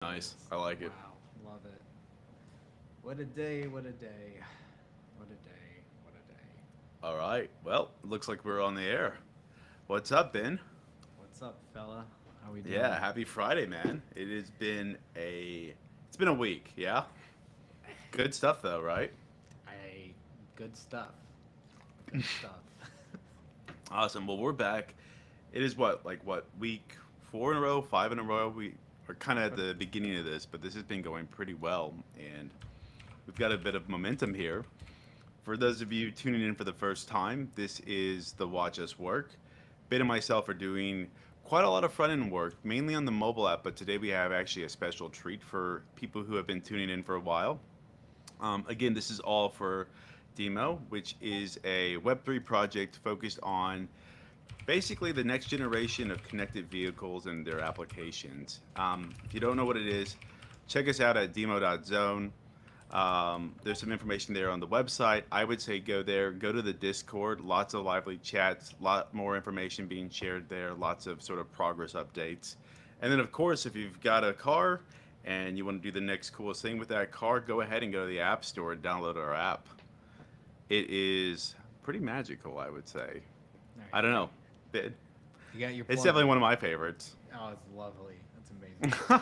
Nice. I like it. Wow, love it. What a day, what a day. What a day, what a day. All right. Well, looks like we're on the air. What's up, Ben? What's up, fella? How we Yeah, doing? happy Friday, man. It's been a week, yeah? Good stuff though, right? I good stuff. Good stuff. Awesome. Well, we're back. It is week 4 in a row, 5 in a row. We are kind of at the beginning of this, but this has been going pretty well and we've got a bit of momentum here. For those of you tuning in for the first time, this is the Watch Us Work. Ben and myself are doing quite a lot of front end work, mainly on the mobile app, but today we have actually a special treat for people who have been tuning in for a while. Again, this is all for DIMO, which is a Web3 project focused on basically the next generation of connected vehicles and their applications. If you don't know what it is, check us out at demo.zone. There's some information there on the website. I would say go there, go to the Discord. Lots of lively chats, lot more information being shared there, lots of sort of progress updates. And then, of course, if you've got a car and you want to do the next coolest thing with that car, go ahead and go to the App Store and download our app. It is pretty magical, I would say. There I you don't go. know. It, You got your it's plug definitely in. one of my favorites. Oh, it's lovely. That's amazing.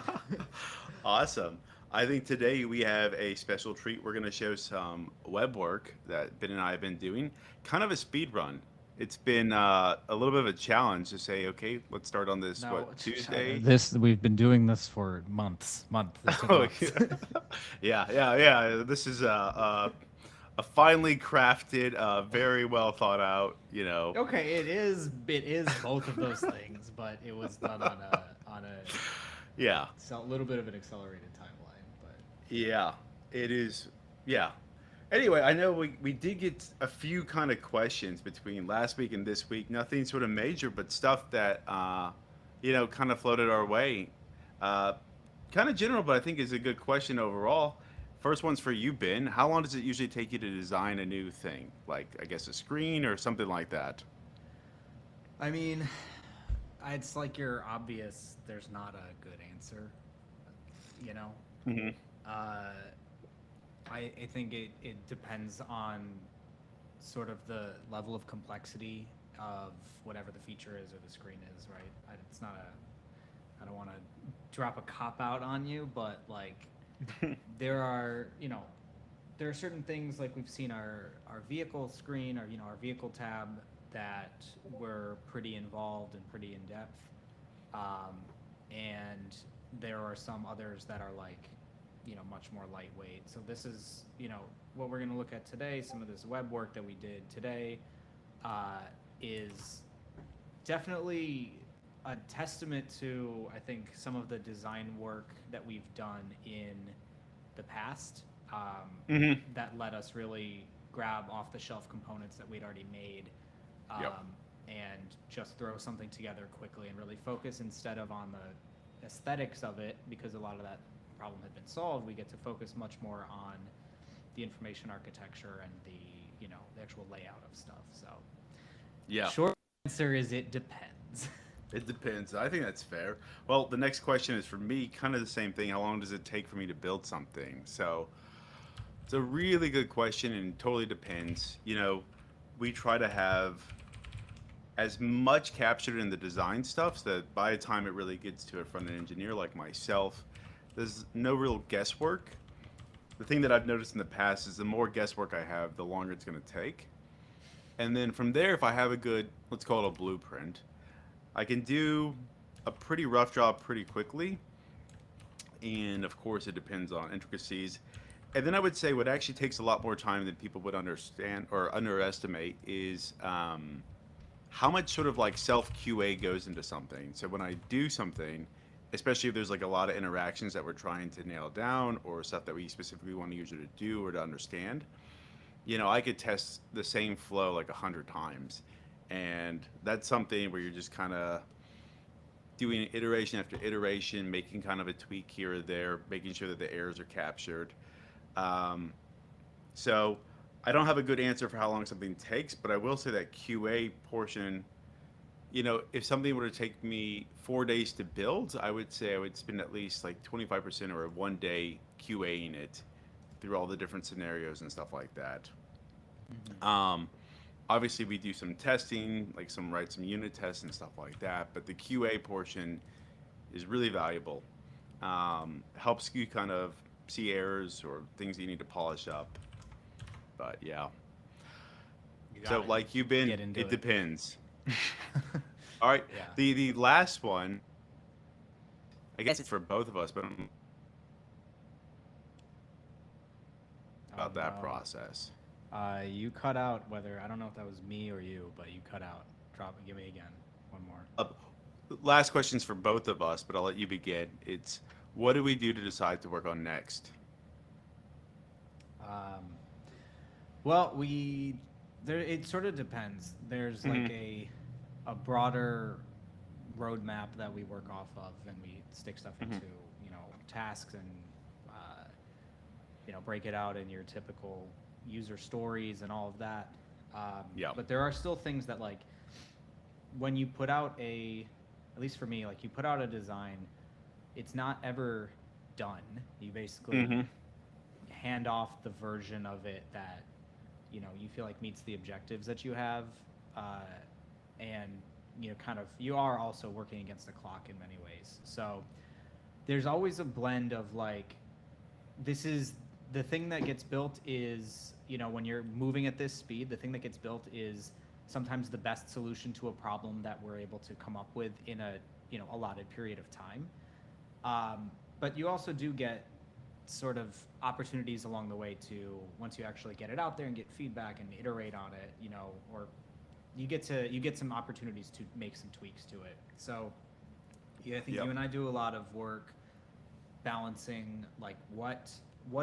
Awesome. I think today we have a special treat. We're going to show some web work that Ben and I have been doing, kind of a speed run. It's been a little bit of a challenge to say, okay, let's start on this, No, what, Tuesday? this we've been doing this for months. This took Oh, months. yeah. This is a finely crafted, very well thought out, Okay, it is. It is both of those things, but it was done on a yeah. little bit of an accelerated timeline. But Yeah, it is. Yeah. Anyway, I know we did get a few kind of questions between last week and this week. Nothing sort of major, but stuff that, kind of floated our way. Uh, Kind of general, but I think is a good question overall. First one's for you, Ben. How long does it usually take you to design a new thing? Like, I guess a screen or something like that? I mean, it's like you're obvious. There's not a good answer. You know, Hmm. uh, I think it depends on sort of the level of complexity of whatever the feature is or the screen is, right? It's not a. I don't want to drop a cop out on you, but like there are, there are certain things like we've seen our vehicle screen or our vehicle tab that were pretty involved and pretty in depth, um, and there are some others that are like much more lightweight. So this is what we're going to look at today. Some of this web work that we did today uh, is definitely a testament to, I think, some of the design work that we've done in the past, Hmm. that let us really grab off the shelf components that we'd already made, Yep. um, and just throw something together quickly and really focus instead of on the aesthetics of it, because a lot of that problem had been solved. We get to focus much more on the information architecture and the actual layout of stuff. So Yeah. short answer is it depends. It depends. I think that's fair. Well, the next question is for me, kind of the same thing. How long does it take for me to build something? So it's a really good question and totally depends. We try to have as much captured in the design stuff so that by the time it really gets to a front end engineer like myself, there's no real guesswork. The thing that I've noticed in the past is the more guesswork I have, the longer it's going to take. And then from there, if I have a good, let's call it a blueprint, I can do a pretty rough job pretty quickly. And of course, it depends on intricacies. And then I would say what actually takes a lot more time than people would understand or underestimate is how much sort of like self QA goes into something. So when I do something, especially if there's like a lot of interactions that we're trying to nail down or stuff that we specifically want the user to do or to understand, I could test the same flow like 100 times. And that's something where you're just kind of doing iteration after iteration, making kind of a tweak here or there, making sure that the errors are captured. Um, so I don't have a good answer for how long something takes, but I will say that QA portion, if something were to take me 4 days to build, I would say I would spend at least like 25% or 1 day QAing it through all the different scenarios and stuff like that. Hmm. Um, Obviously, we do some testing, like some unit tests and stuff like that. But the QA portion is really valuable. Helps you kind of see errors or things you need to polish up. But yeah, You so got it. like you've been, Get into it it. depends. All right, Yeah. the last one, I guess it's for both of us, but I'm Oh about that no. process. You cut out. Whether I don't know if that was me or you, but you cut out. Drop. Give me again. One more. Uh, Last question's for both of us, but I'll let you begin. It's what do we do to decide to work on next? Um, well, we there. It sort of depends. There's like Hmm. a broader roadmap that we work off of, and we stick stuff Hmm. into tasks and uh, break it out in your typical user stories and all of that. Yeah. But there are still things that like when you put out at least for me, like you put out a design, it's not ever done. You basically Hmm. hand off the version of it that you feel like meets the objectives that you have, uh, and kind of you are also working against the clock in many ways. So there's always a blend of like this is the thing that gets built is when you're moving at this speed, the thing that gets built is sometimes the best solution to a problem that we're able to come up with in a allotted period of time. But you also do get sort of opportunities along the way to once you actually get it out there and get feedback and iterate on it, or you get some opportunities to make some tweaks to it. So yeah, I think Yep. you and I do a lot of work balancing like what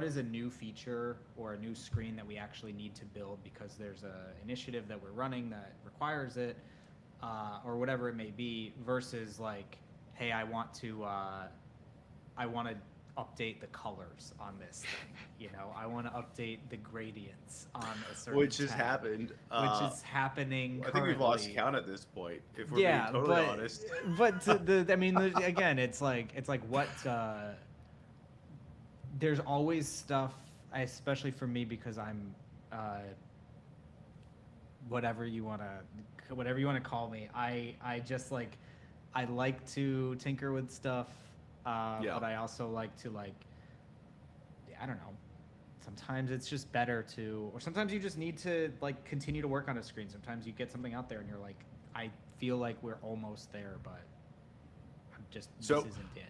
is a new feature or a new screen that we actually need to build because there's a initiative that we're running that requires it, or whatever it may be, versus like, hey, I want to update the colors on this thing. I want to update the gradients on a certain Which has tab, happened. which is happening I think we've lost currently. count at this point, if we're being Yeah, totally honest. I mean, again, it's like what there's always stuff, especially for me because I'm uh, whatever you want to call me. I just like I like to tinker with stuff, Yeah. but I also like to like I don't know. Sometimes it's just better to, or sometimes you just need to like continue to work on a screen. Sometimes you get something out there and you're like, I feel like we're almost there, but this So isn't it.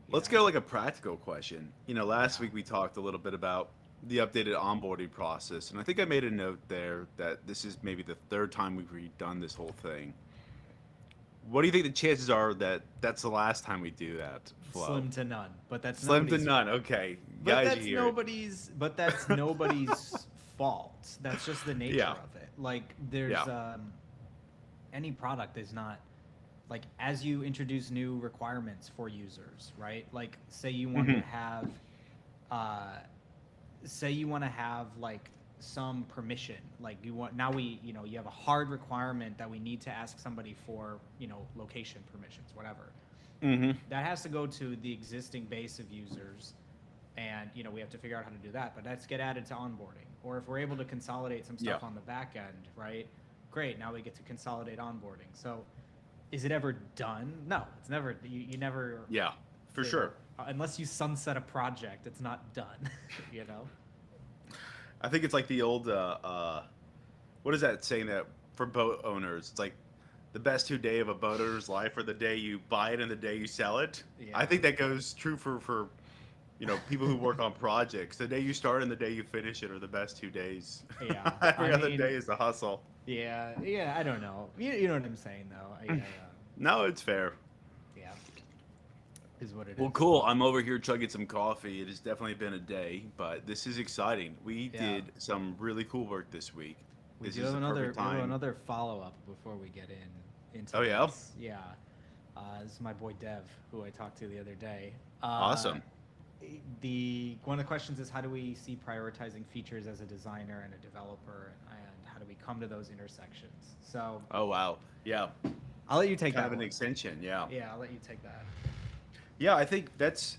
You let's know? go like a practical question. Last Yeah. week we talked a little bit about the updated onboarding process, and I think I made a note there that this is maybe the third time we've redone this whole thing. What do you think the chances are that that's the last time we do that flow? Slim to none, but that's Slim to nobody's none. Okay, But guys, you that's hear it. nobody's fault. That's just the nature Yeah. of it. Like there's Yeah. any product is not like as you introduce new requirements for users, right? Like Hmm. uh say you want to have like some permission, like you want now we you have a hard requirement that we need to ask somebody for location permissions, whatever. Hmm. That has to go to the existing base of users, and we have to figure out how to do that, but that's get added to onboarding. Or if we're able to consolidate some Yeah. stuff on the back end, right, great, now we get to consolidate onboarding. So is it ever done? No, it's never. You never Yeah. For say that, sure. unless you sunset a project, it's not done. you know I think it's like the old what is that saying that for boat owners? It's like the best 2 day of a boat owner's life are the day you buy it and the day you sell it. I Yeah. think that goes true for people who work on projects. The day you start and the day you finish it are the best 2 days. Yeah, I Every other mean, day is the hustle. yeah, I don't know. You know what I'm saying, though. No, it's fair. Yeah, is what it Well, is. cool. I'm over here chugging some coffee. It has definitely been a day, but this is exciting. We Yeah. did some really cool work this week. We This do is have the perfect time. another follow up before we get into Oh yeah, this. Yeah, this is my boy Dev, who I talked to the other day. awesome. The one of the questions is how do we see prioritizing features as a designer and a developer, and how do we come to those intersections? So Oh wow, yeah. I'll let you take kind that of an one. extension. Yeah. Yeah, I'll let you take that. Yeah, I think that's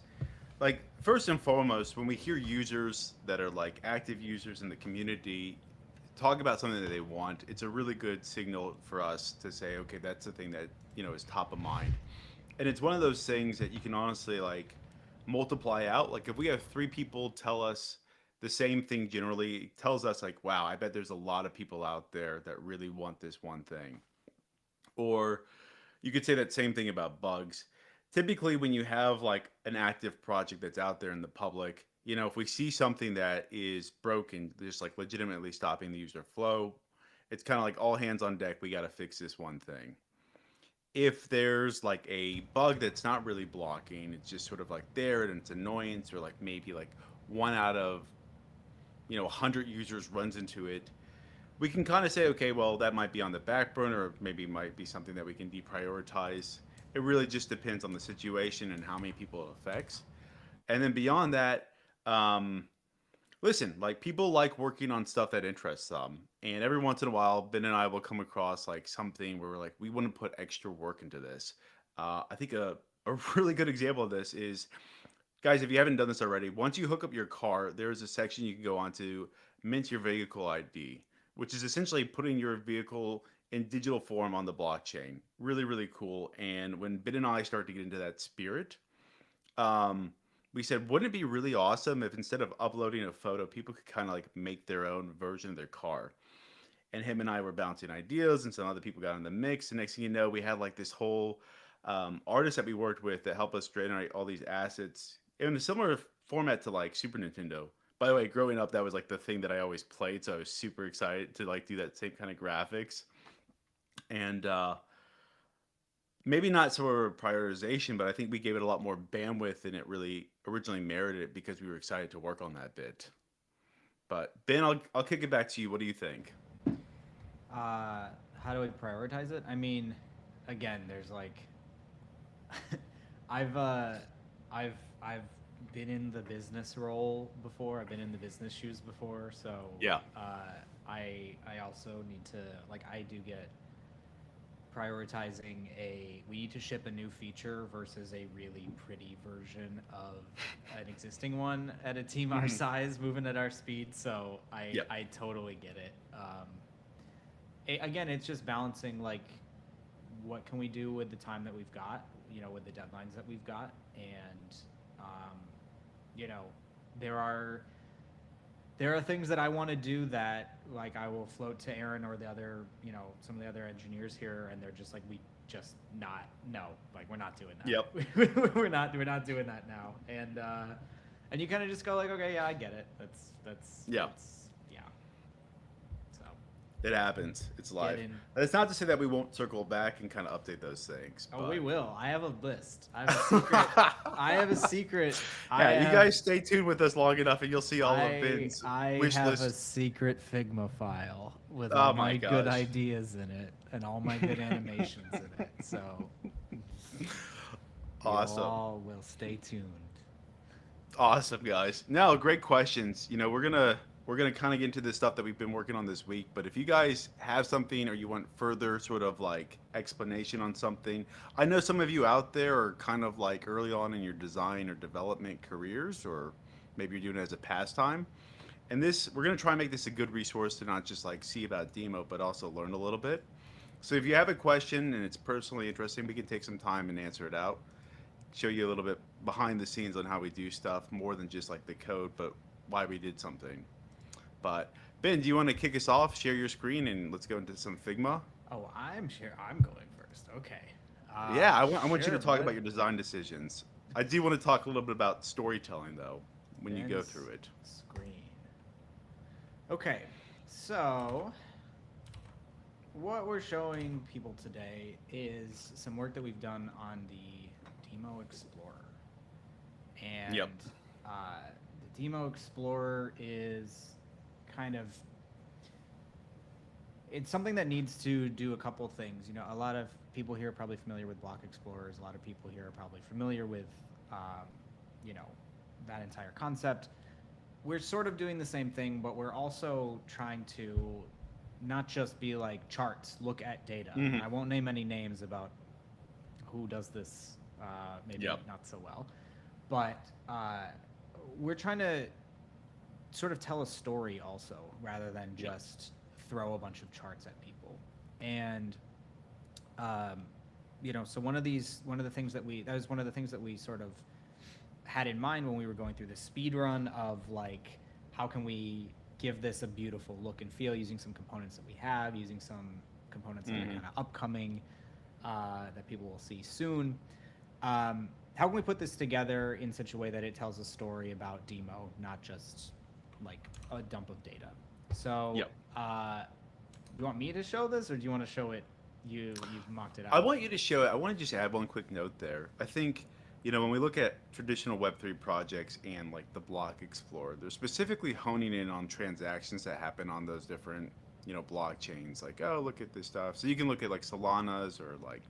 like first and foremost when we hear users that are like active users in the community talk about something that they want, it's a really good signal for us to say, okay, that's the thing that is top of mind. And it's one of those things that you can honestly like multiply out. Like if we have three people tell us the same thing generally, it tells us like, wow, I bet there's a lot of people out there that really want this one thing. Or you could say that same thing about bugs. Typically, when you have like an active project that's out there in the public, if we see something that is broken, just like legitimately stopping the user flow, it's kind of like all hands on deck. We got to fix this one thing. If there's like a bug that's not really blocking, it's just sort of like there and it's annoyance, or like maybe like one out of 100 users runs into it, we can kind of say, okay, well, that might be on the back burner, or maybe might be something that we can deprioritize. It really just depends on the situation and how many people it affects. And then beyond that, um, listen, like people like working on stuff that interests them. And every once in a while, Ben and I will come across like something where we're like, we want to put extra work into this. I think a really good example of this is, guys, if you haven't done this already, once you hook up your car, there's a section you can go on to mint your vehicle ID, which is essentially putting your vehicle in digital form on the blockchain. Really, really cool. And when Ben and I started to get into that spirit, um, we said, wouldn't it be really awesome if instead of uploading a photo, people could kind of like make their own version of their car? And him and I were bouncing ideas, and some other people got in the mix. And next thing you know, we had like this whole artist that we worked with that helped us generate all these assets in a similar format to like Super Nintendo. By the way, growing up, that was like the thing that I always played, so I was super excited to like do that same kind of graphics. And maybe not sort of prioritization, but I think we gave it a lot more bandwidth than it really originally merited it because we were excited to work on that bit. But Ben, I'll kick it back to you. What do you think? Uh, how do I prioritize it? I mean, again, there's like, I've uh, I've been in the business role before. I've been in the business shoes before, so Yeah. I also need to like I do get prioritizing a we need to ship a new feature versus a really pretty version of an existing one at a team our Mhm. size moving at our speed, so i Yep. i totally get it. Again, it's just balancing like what can we do with the time that we've got, with the deadlines that we've got. And um, you know there are things that I want to do that like I will float to Aaron or the other, some of the other engineers here, and they're just like, we just not no, like we're not doing Yep. that. We're not doing that now. And you kind of just go like, okay, yeah, I get it. Yeah. That's yeah. So It happens. It's get life. in. That's not to say that we won't circle back and kind of update those things, Oh, we but will. I have a list. I have a secret. I have a secret. I yeah, you have guys stay tuned with us long enough, and you'll see all of Ben's I wish have a list. secret Figma file with all Oh my my good gosh. ideas in it and all my good animations in it. So you Awesome. all will stay tuned. Awesome, guys. No, great questions. We're gonna kind of get into this stuff that we've been working on this week. But if you guys have something or you want further sort of like explanation on something, I know some of you out there are kind of like early on in your design or development careers, or maybe you're doing it as a pastime. And this, we're gonna try and make this a good resource to not just like see about demo, but also learn a little bit. So if you have a question and it's personally interesting, we can take some time and answer it out, show you a little bit behind the scenes on how we do stuff, more than just like the code, but why we did something. But Ben, do you want to kick us off? Share your screen and let's go into some Figma. Oh, I'm sure I'm going first. Okay. Yeah, I want you to Sure, talk about bud. your design decisions. I do want to talk a little bit about storytelling though when you go through Ben's it. screen. Okay. So what we're showing people today is some work that we've done on the DIMO Explorer. And Yep. the DIMO Explorer is kind of it's something that needs to do a couple things. A lot of people here are probably familiar with block explorers. A lot of people here are probably familiar with, you know, that entire concept. We're sort of doing the same thing, but we're also trying to not just be like charts, look at data. Mhm. I won't name any names about who does this, maybe Yep. not so well, but we're trying to sort of tell a story also, rather than Yep. just throw a bunch of charts at people. And um, so one of the things that was one of the things that we sort of had in mind when we were going through the speed run of like, how can we give this a beautiful look and feel using some components that we have, using some components that are kind of upcoming, that people will see soon. How can we put this together in such a way that it tells a story about DIMO, not just like a dump of data? So, Yep. do you want me to show this, or do you want to show it? You've mocked it out. I want you to show it. I want to just add one quick note there. I think, when we look at traditional Web3 projects and like the Block Explorer, they're specifically honing in on transactions that happen on those different, blockchains. Like, oh, look at this stuff. So you can look at like Solana's or like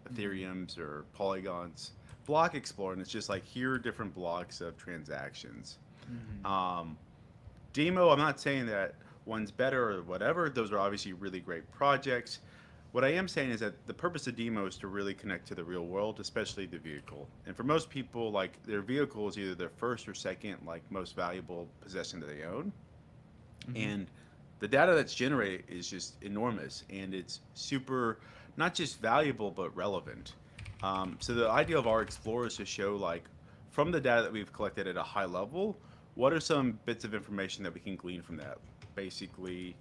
Ethereum's or Polygon's. Block Explorer, and it's just like, here are different blocks of transactions. Um, DIMO, I'm not saying that one's better or whatever. Those are obviously really great projects. What I am saying is that the purpose of DIMO is to really connect to the real world, especially the vehicle. And for most people, like, their vehicle is either their first or second, like, most valuable possession that they own. And the data that's generated is just enormous, and it's super, not just valuable but relevant. So the idea of our Explorer is to show, like, from the data that we've collected at a high level, what are some bits of information that we can glean from that? Basically,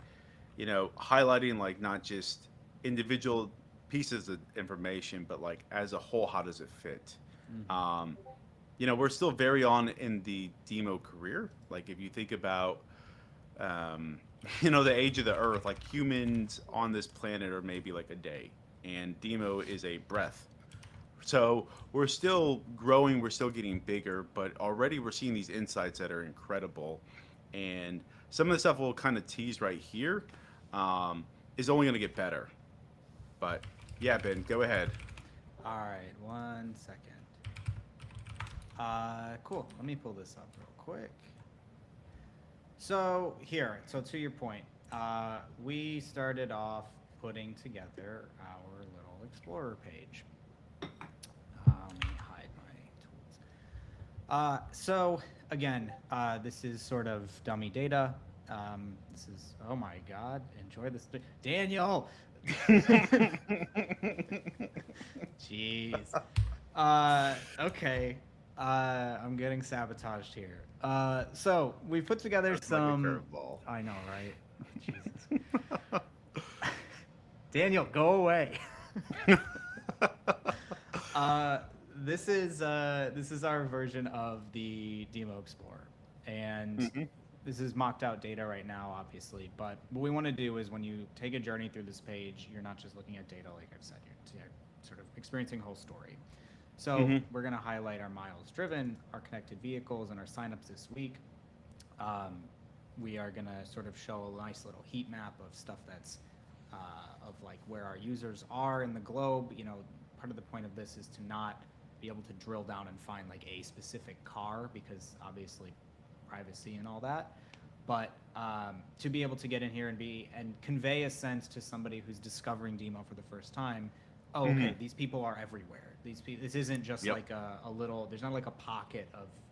highlighting, like, not just individual pieces of information, but like as a whole, how does it fit? We're still very on in the DIMO career. Like, if you think about, the age of the Earth, like, humans on this planet are maybe like a day, and DIMO is a breath. So we're still growing, we're still getting bigger, but already we're seeing these insights that are incredible. And some of the stuff we'll kind of tease right here, is only going to get better. But yeah, Ben, go ahead. All right, 1 second. Cool. Let me pull this up real quick. So to your point, we started off putting together our little Explorer page. Let me hide my tools. So again, this is sort of dummy data. This is, oh my God, enjoy this. Daniel! Jeez. Okay. I'm getting sabotaged here. So we put together That's some. like a curveball. I know, right? Jesus. Daniel, go away. This is our version of the DIMO Explorer, and this is mocked out data right now, obviously. But what we want to do is, when you take a journey through this page, you're not just looking at data, like I've said. You're sort of experiencing a whole story. So we're going to highlight our miles driven, our connected vehicles, and our signups this week. We are going to sort of show a nice little heat map of stuff that's of like where our users are in the globe. Part of the point of this is to not be able to drill down and find like a specific car, because obviously privacy and all that, but to be able to get in here and convey a sense to somebody who's discovering DIMO for the first time. Oh, okay, these people are everywhere. This isn't just like a little. There's not like a pocket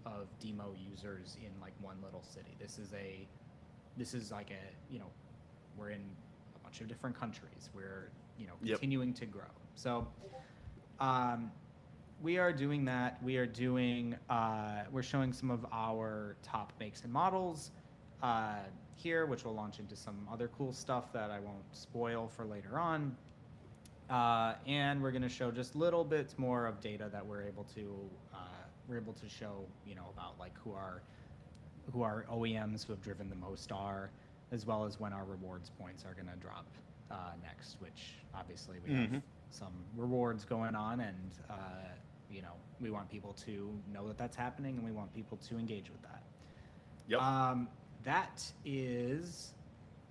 of DIMO users in like one little city. This is like we're in a bunch of different countries. We're continuing to grow. So we are doing that. We are doing. We're showing some of our top makes and models here, which will launch into some other cool stuff that I won't spoil for later on. And we're going to show just little bits more of data that we're able to show, about like who our OEMs who have driven the most are, as well as when our rewards points are going to drop next. Which obviously we have some rewards going on, and we want people to know that that's happening, and we want people to engage with that. Yep. That is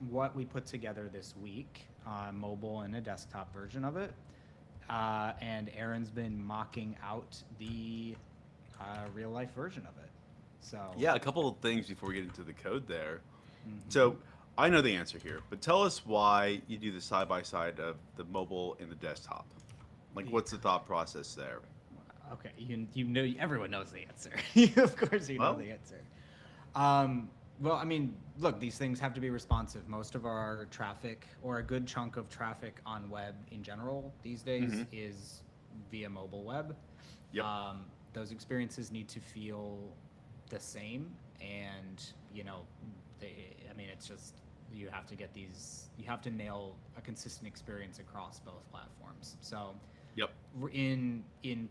what we put together this week. Mobile and a desktop version of it, and Aaron's been mocking out the real life version of it. So Yeah, a couple of things before we get into the code there. So I know the answer here, but tell us why you do the side by side of the mobile and the desktop. Like, Yeah. what's the thought process there? Okay, you know everyone knows the answer. Of course, you know Well, the answer. Um, well, I mean, look, these things have to be responsive. Most of our traffic, or a good chunk of traffic on web in general these days, hmm is via mobile web. yep, Um, those experiences need to feel the same, and I mean, it's just you have to get these. You have to nail a consistent experience across both platforms. So yep, in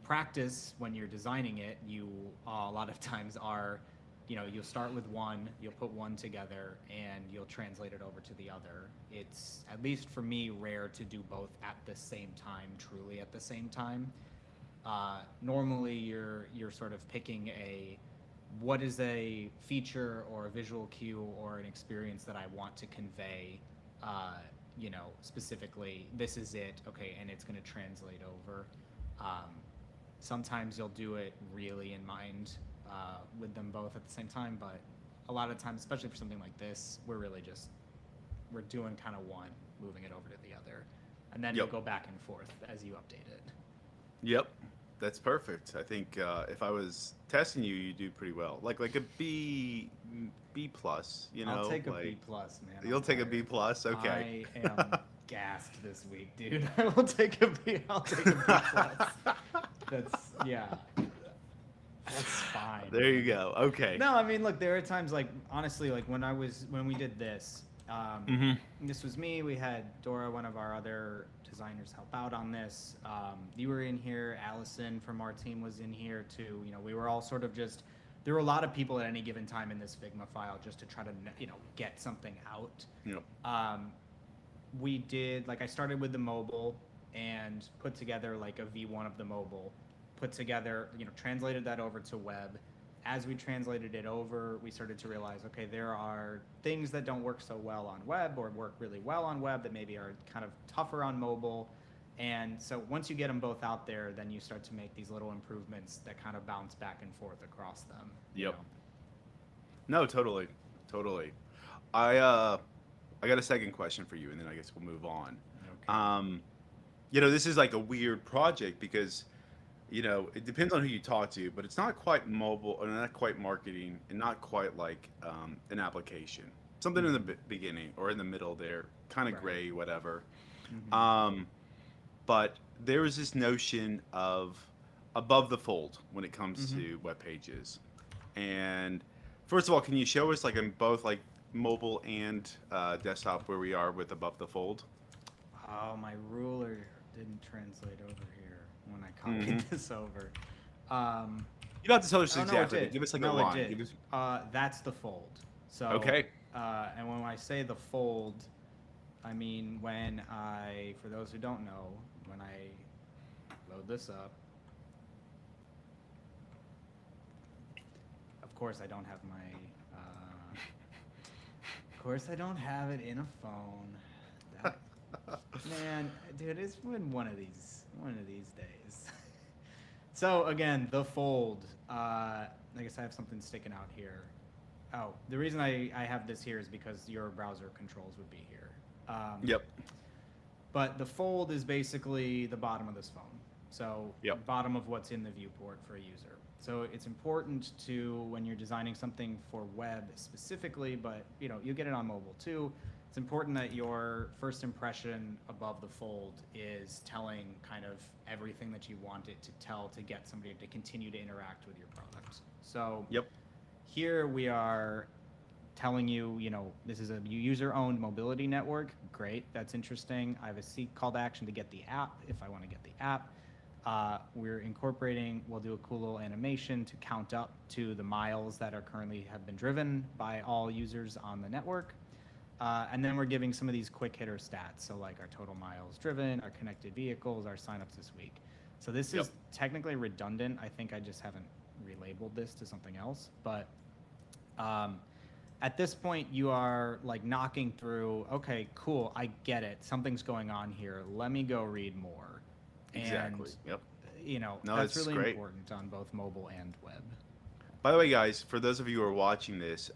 practice, when you're designing it, you a lot of times are, you'll start with one, you'll put one together, and you'll translate it over to the other. It's, at least for me, rare to do both at the same time, truly at the same time. Normally, you're sort of picking what is a feature or a visual cue or an experience that I want to convey. Specifically, this is it, okay, and it's going to translate over. Um, Sometimes you'll do it really in mind, with them both at the same time, but a lot of times, especially for something like this, we're doing kind of one, moving it over to the other, and then you yep, go back and forth as you update it. yep. That's perfect. I think if I was testing you, you do pretty well. Like a B plus. You I'll know, take a like B plus, man. I'm you'll take a B tired. plus. Okay. I am gassed this week, dude. I will take a B. I'll take a B plus. That's Yeah. That's fine, There you man. go. Okay. No, I mean, look, there are times, like, honestly, like when we did this, hmm this was me. We had Dora, one of our other designers, help out on this. You were in here. Allison from our team was in here too. We were all sort of just. There were a lot of people at any given time in this Figma file just to try to get something out. Yep. Um, we did, like, I started with the mobile and put together like a V1 of the mobile, put together, translated that over to web. As we translated it over, we started to realize, okay, there are things that don't work so well on web or work really well on web that maybe are kind of tougher on mobile. And so once you get them both out there, then you start to make these little improvements that kind of bounce back and forth across them. Yep. No, totally, totally. I got a second question for you, and then I guess we'll move on. Okay. Um, this is like a weird project because it depends on who you talk to, but it's not quite mobile or not quite marketing and not quite like an application. Something in the beginning or in the middle there, kind of Right. gray, whatever. Mm-hmm. Um, but there is this notion of above the fold when it comes Mm-hmm. to web pages. And first of all, can you show us like in both like mobile and desktop where we are with above the fold? Oh, my ruler didn't translate over here when I hmm copied this over. Um, You don't have to tell us oh no, it exactly, but did. give us like a No, it line. did. Give us That's the fold. So, okay. and when I say the fold, I mean for those who don't know, when I load this up, of course I don't have of course I don't have it in a phone. That, man, dude, it's been one of these days. So again, the fold. I guess I have something sticking out here. Oh, the reason I have this here is because your browser controls would be here. Yep. But the fold is basically the bottom of this phone. So Yep. bottom of what's in the viewport for a user. So it's important to, when you're designing something for web specifically, but you get it on mobile too. It's important that your first impression above the fold is telling kind of everything that you want it to tell to get somebody to continue to interact with your product. So Yep. here we are telling you, this is a user-owned mobility network. Great, that's interesting. I have a seek call to action to get the app if I want to get the app. We'll do a cool little animation to count up to the miles that are currently have been driven by all users on the network. And then we're giving some of these quick hitter stats. So like our total miles driven, our connected vehicles, our signups this week. So this Yep. is technically redundant. I think I just haven't relabeled this to something else. But at this point, you are like knocking through, okay, cool, I get it. Something's going on here. Let me go read more. Exactly. Yep. And, No, that's it's really great. important on both mobile and web. By the way, guys, for those of you who are watching this,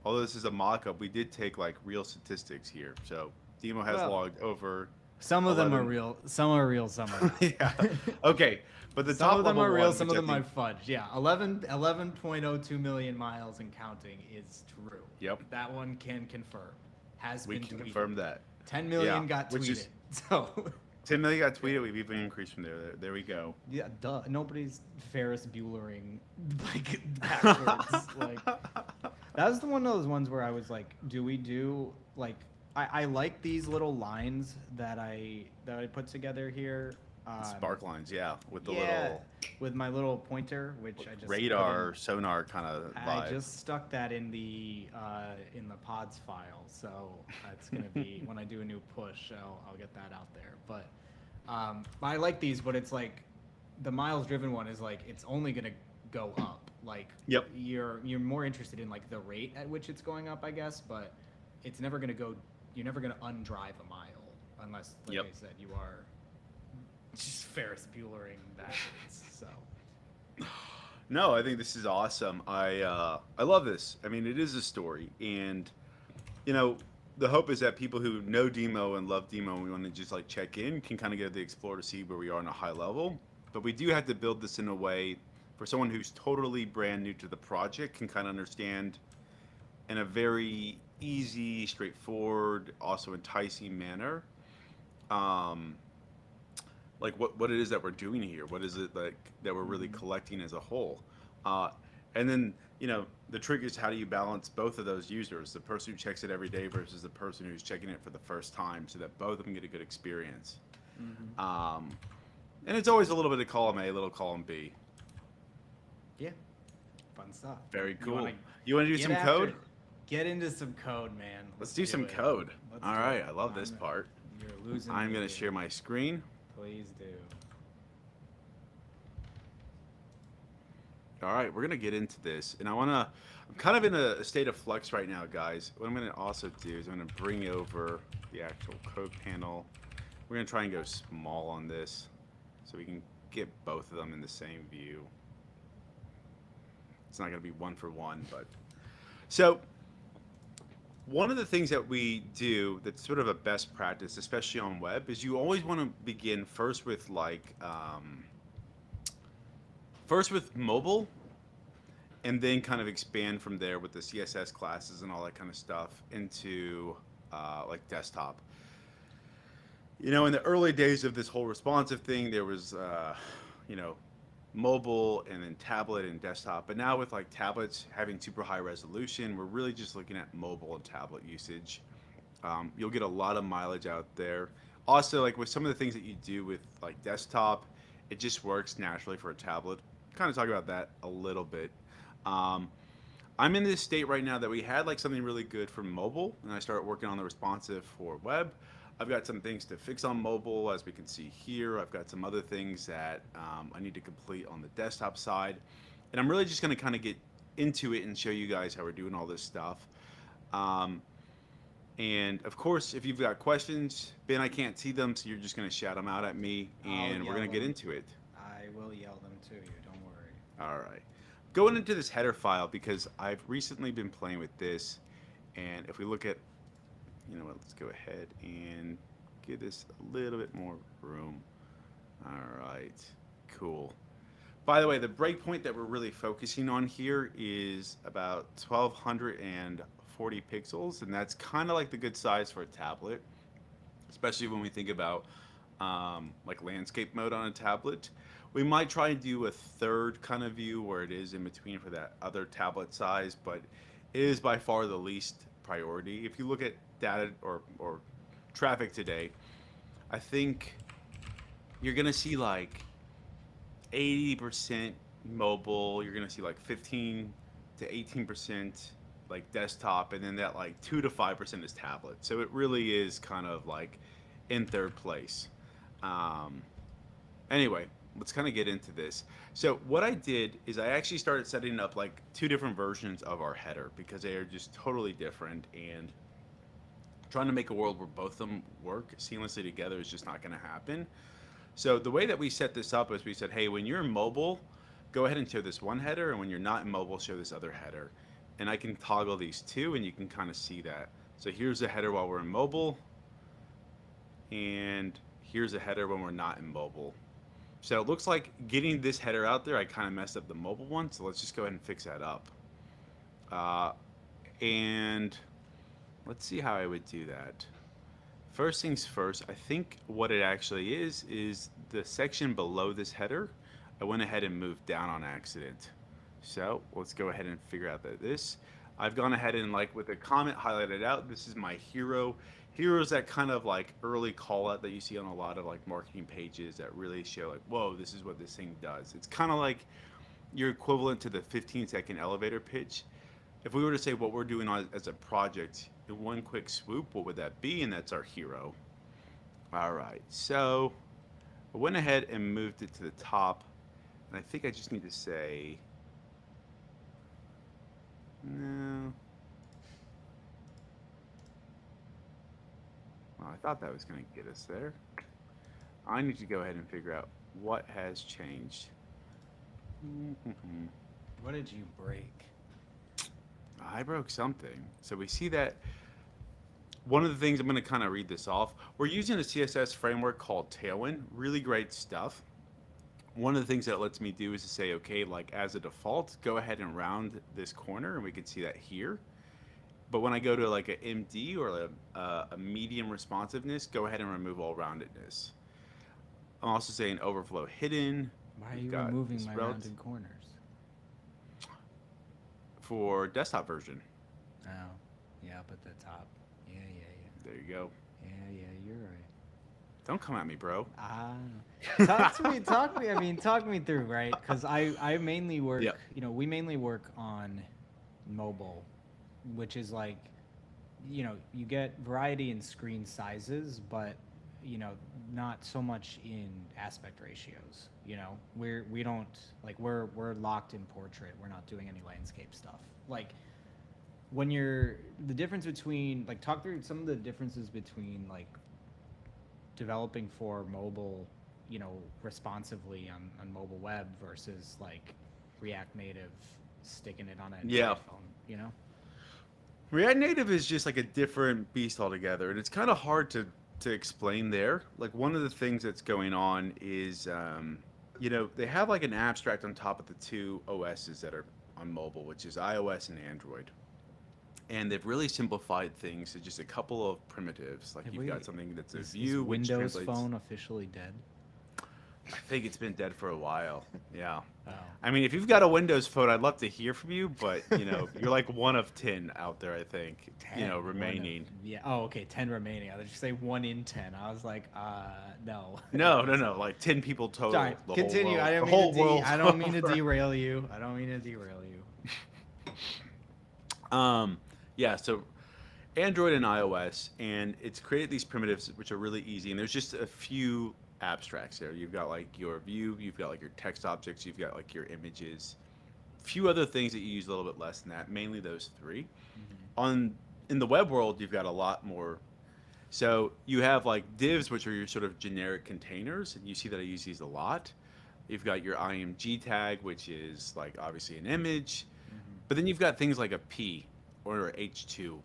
although this is a mock-up, we did take like real statistics here. So DIMO has Well, logged over some of them are 11. real. Some are real. Some are Yeah. not. Okay. But the Some top of them level are real. one, Some which of I them are think, fudged. Yeah, 11.02 million miles and counting is true. yep, That one can confirm. Has we been can tweeted. confirm that. 10 Yeah, million got which tweeted. is So 10 million got tweeted. We've even increased from there. There we go. yeah, duh. Nobody's Ferris Buellering like backwards. Like that was the one of those ones where I was like, do we do like I like these little lines that I put together here. Spark lines, yeah, with the Yeah, little with my little pointer, which I just put radar, in. sonar kind of I vibe. just stuck that in the pods file, so it's gonna be when I do a new push, I'll get that out there. But I like these, but it's like the miles driven one is like it's only gonna go up. Like Yep. you're more interested in like the rate at which it's going up, I guess, but it's never gonna go. You're never gonna undrive a mile unless, like Yep. I said, you are just Ferris Buellering backwards. So. No, I think this is awesome. I love this. I mean, it is a story, and you know, the hope is that people who know Demo and love Demo and we want to just like check in can kind of get the Explorer to see where we are on a high level. But we do have to build this in a way for someone who's totally brand new to the project can kind of understand in a very easy, straightforward, also enticing manner. Um, like what it is that we're doing here. What is it like that we're really collecting as a whole? Uh, and then the trick is how do you balance both of those users, the person who checks it every day versus the person who's checking it for the first time, so that both of them get a good experience. Um, and it's always a little bit of column A, a little column B. Yeah, fun stuff. Very You cool. wanna You want to do get some after code? it. Get into some code, man. Let's do some it. code. Let's All do right, it. I love this part. You're losing. I'm me going to here. share my screen. Please do. All right, we're gonna get into this, and I'm kind of in a state of flux right now, guys. What I'm gonna also do is I'm gonna bring over the actual code panel. We're gonna try and go small on this, so we can get both of them in the same view. It's not gonna be one for one, but so one of the things that we do that's sort of a best practice, especially on web, is you always want to begin first with mobile, and then kind of expand from there with the CSS classes and all that kind of stuff into like desktop. In the early days of this whole responsive thing, there was mobile and then tablet and desktop. But now with like tablets having super high resolution, we're really just looking at mobile and tablet usage. You'll get a lot of mileage out there. Also, like with some of the things that you do with like desktop, it just works naturally for a tablet. Kind of talk about that a little bit. I'm in this state right now that we had like something really good for mobile, and I started working on the responsive for web. I've got some things to fix on mobile, as we can see here. I've got some other things that I need to complete on the desktop side, and I'm really just going to kind of get into it and show you guys how we're doing all this stuff. And of course, if you've got questions, Ben, I can't see them, so you're just going to shout them out at me, and we're going to get into it. I will yell them to you. Don't worry. All right. Going into this header file, because I've recently been playing with this, and if we look at, let's go ahead and give this a little bit more room. All right, cool. By the way, the breakpoint that we're really focusing on here is about 1240 pixels, and that's kind of like the good size for a tablet, especially when we think about like landscape mode on a tablet. We might try and do a third kind of view where it is in between for that other tablet size, but it is by far the least priority. If you look at data or traffic today, I think you're going to see like 80% mobile, you're going to see like 15 to 18% like desktop, and then that like 2 to 5% is tablet. So it really is kind of like in third place. Anyway, let's kind of get into this. So what I did is I actually started setting up like two different versions of our header because they are just totally different, and trying to make a world where both of them work seamlessly together is just not going to happen. So the way that we set this up is we said, hey, when you're in mobile, go ahead and show this one header, and when you're not in mobile, show this other header. and I can toggle these two, and you can kind of see that. So here's the header while we're in mobile, and here's a header when we're not in mobile. So it looks like getting this header out there, I kind of messed up the mobile one, so let's just go ahead and fix that up. And let's see how I would do that. First things first, I think what it actually is the section below this header, I went ahead and moved down on accident. So let's go ahead and figure out that I've gone ahead and like with a comment highlighted out, this is my hero. Hero is that kind of like early call out that you see on a lot of like marketing pages that really show like, whoa, this is what this thing does. It's kind of like your equivalent to the 15-second elevator pitch. If we were to say what we're doing as a project in one quick swoop, what would that be? And that's our hero. All right, so I went ahead and moved it to the top, and I think I just need to say, no. Well, I thought that was going to get us there. I need to go ahead and figure out what has changed. What did you break? I broke something. So we see that one of the things, I'm going to kind of read this off. We're using a CSS framework called Tailwind. Really great stuff. One of the things that it lets me do is to say, okay, like as a default, go ahead and round this corner, and we can see that here. But when I go to like an MD or a medium responsiveness, go ahead and remove all roundedness. I'm also saying overflow hidden. Why are you removing my rounded corners? For desktop version. Oh, yeah, up at the top. Yeah. There you go. Yeah, you're right. Don't come at me, bro. Talk me through, right? Because I mainly work, Yep. We mainly work on mobile, which is like, you get variety in screen sizes, but, not so much in aspect ratios. We're locked in portrait. We're not doing any landscape stuff. Like, when the difference between, like, talk through some of the differences between, like, developing for mobile, responsively on mobile web versus like React Native sticking it on an iPhone, React Native is just like a different beast altogether, and it's kind of hard to explain there. Like one of the things that's going on is, they have like an abstract on top of the two OSs that are on mobile, which is iOS and Android. And they've really simplified things to just a couple of primitives. Like you've got something that's a view, is which Windows translates. Phone officially dead? I think it's been dead for a while. Yeah. Oh. I mean, if you've got a Windows Phone, I'd love to hear from you, but you're like one of 10 out there, I think. 10, remaining. Oh, okay, 10 remaining. I was just say 1 in 10. I was like, no. No. Like 10 people total. Sorry, the continue. Whole world. I don't mean to derail you. Yeah, so Android and iOS, and it's created these primitives which are really easy, and there's just a few abstracts there. You've got like your view, you've got like your text objects, you've got like your images, a few other things that you use a little bit less than that, mainly those 3. In the web world, you've got a lot more. So you have like divs, which are your sort of generic containers, and you see that I use these a lot. You've got your img tag, which is like obviously an image, but then you've got things like a p or h2.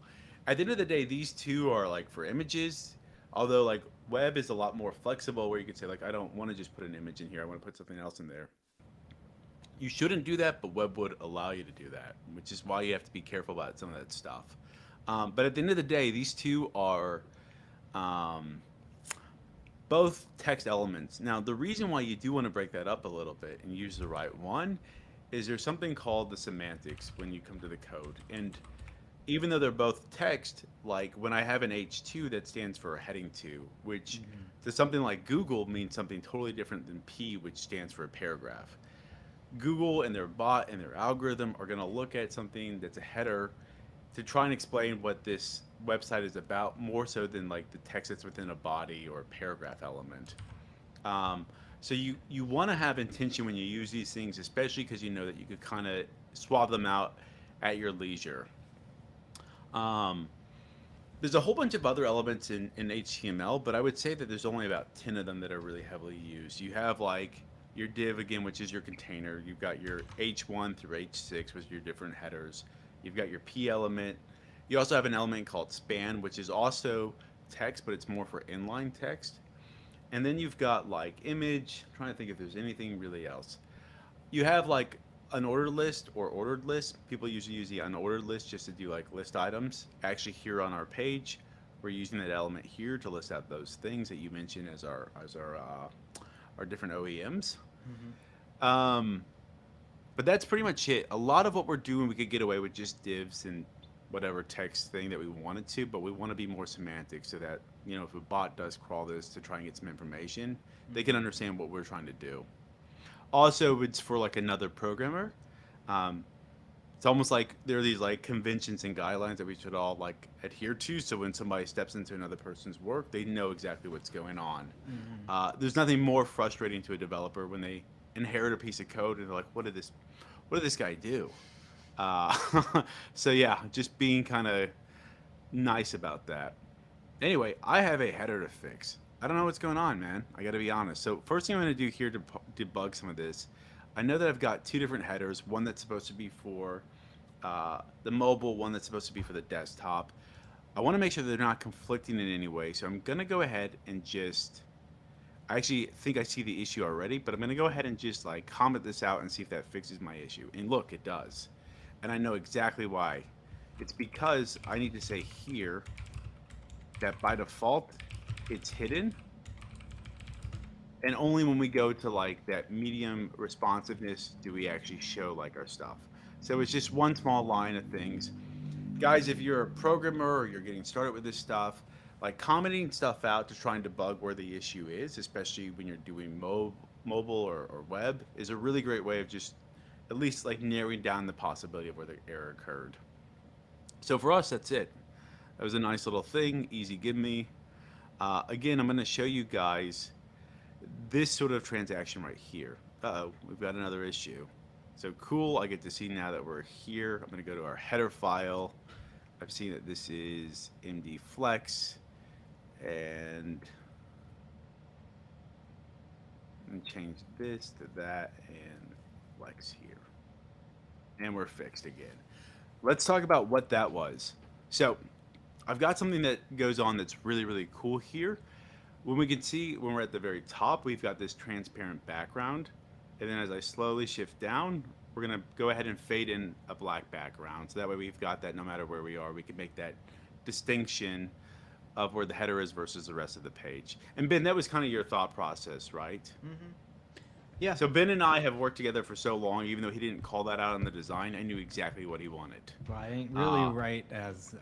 At the end of the day, these two are like for images, although like web is a lot more flexible where you could say like, I don't want to just put an image in here, I want to put something else in there. You shouldn't do that, but web would allow you to do that, which is why you have to be careful about some of that stuff. But at the end of the day, these two are both text elements. Now, the reason why you do want to break that up a little bit and use the right one is there's something called the semantics when you come to the code. And even though they're both text, like when I have an H2, that stands for a heading to, which to something like Google means something totally different than P, which stands for a paragraph. Google and their bot and their algorithm are going to look at something that's a header to try and explain what this website is about, more so than like the text that's within a body or a paragraph element. So you want to have intention when you use these things, especially because you know that you could kind of swab them out at your leisure. There's a whole bunch of other elements in HTML, but I would say that there's only about 10 of them that are really heavily used. You have like your div again, which is your container. You've got your H1 through H6 with your different headers. You've got your P element. You also have an element called span, which is also text, but it's more for inline text. And then you've got like image. I'm trying to think if there's anything really else. You have like an ordered list or ordered list. People usually use the unordered list just to do like list items. Actually, here on our page, we're using that element here to list out those things that you mentioned as our different OEMs. Hmm. Um, but that's pretty much it. A lot of what we're doing, we could get away with just divs and whatever text thing that we wanted to, but we want to be more semantic so that, if a bot does crawl this to try and get some information, they can understand what we're trying to do. Also, it's for like another programmer. Um, it's almost like there are these like conventions and guidelines that we should all like adhere to. So when somebody steps into another person's work, they know exactly what's going on. Hmm. There's nothing more frustrating to a developer when they inherit a piece of code and they're like, what did this guy do? Uh, so yeah, just being kind of nice about that. Anyway, I have a header to fix. I don't know what's going on, man. I got to be honest. So first thing I'm going to do here to debug some of this, I know that I've got two different headers. One that's supposed to be for the mobile, one that's supposed to be for the desktop. I want to make sure they're not conflicting in any way. So I'm going to go ahead and just. I actually think I see the issue already, but I'm going to go ahead and just like comment this out and see if that fixes my issue. And look, it does. And I know exactly why. It's because I need to say here that by default it's hidden, and only when we go to like that medium responsiveness do we actually show like our stuff. So it's just one small line of things. Guys, if you're a programmer or you're getting started with this stuff, like commenting stuff out to try and debug where the issue is, especially when you're doing mobile or web, is a really great way of just at least like narrowing down the possibility of where the error occurred. So for us, that's it. That was a nice little thing, easy give me. Again, I'm going to show you guys this sort of transaction right here. Uh-oh, we've got another issue. So cool, I get to see now that we're here. I'm going to go to our header file. I've seen that this is MD Flex, and change this to that and Flex here. And we're fixed again. Let's talk about what that was. So I've got something that goes on that's really, really cool here. When we can see, when we're at the very top, we've got this transparent background. And then as I slowly shift down, we're going to go ahead and fade in a black background. So that way we've got that no matter where we are, we can make that distinction of where the header is versus the rest of the page. And Ben, that was kind of your thought process, right? Hmm. Yeah. So Ben and I have worked together for so long, even though he didn't call that out on the design, I knew exactly what he wanted. Well, I didn't really write as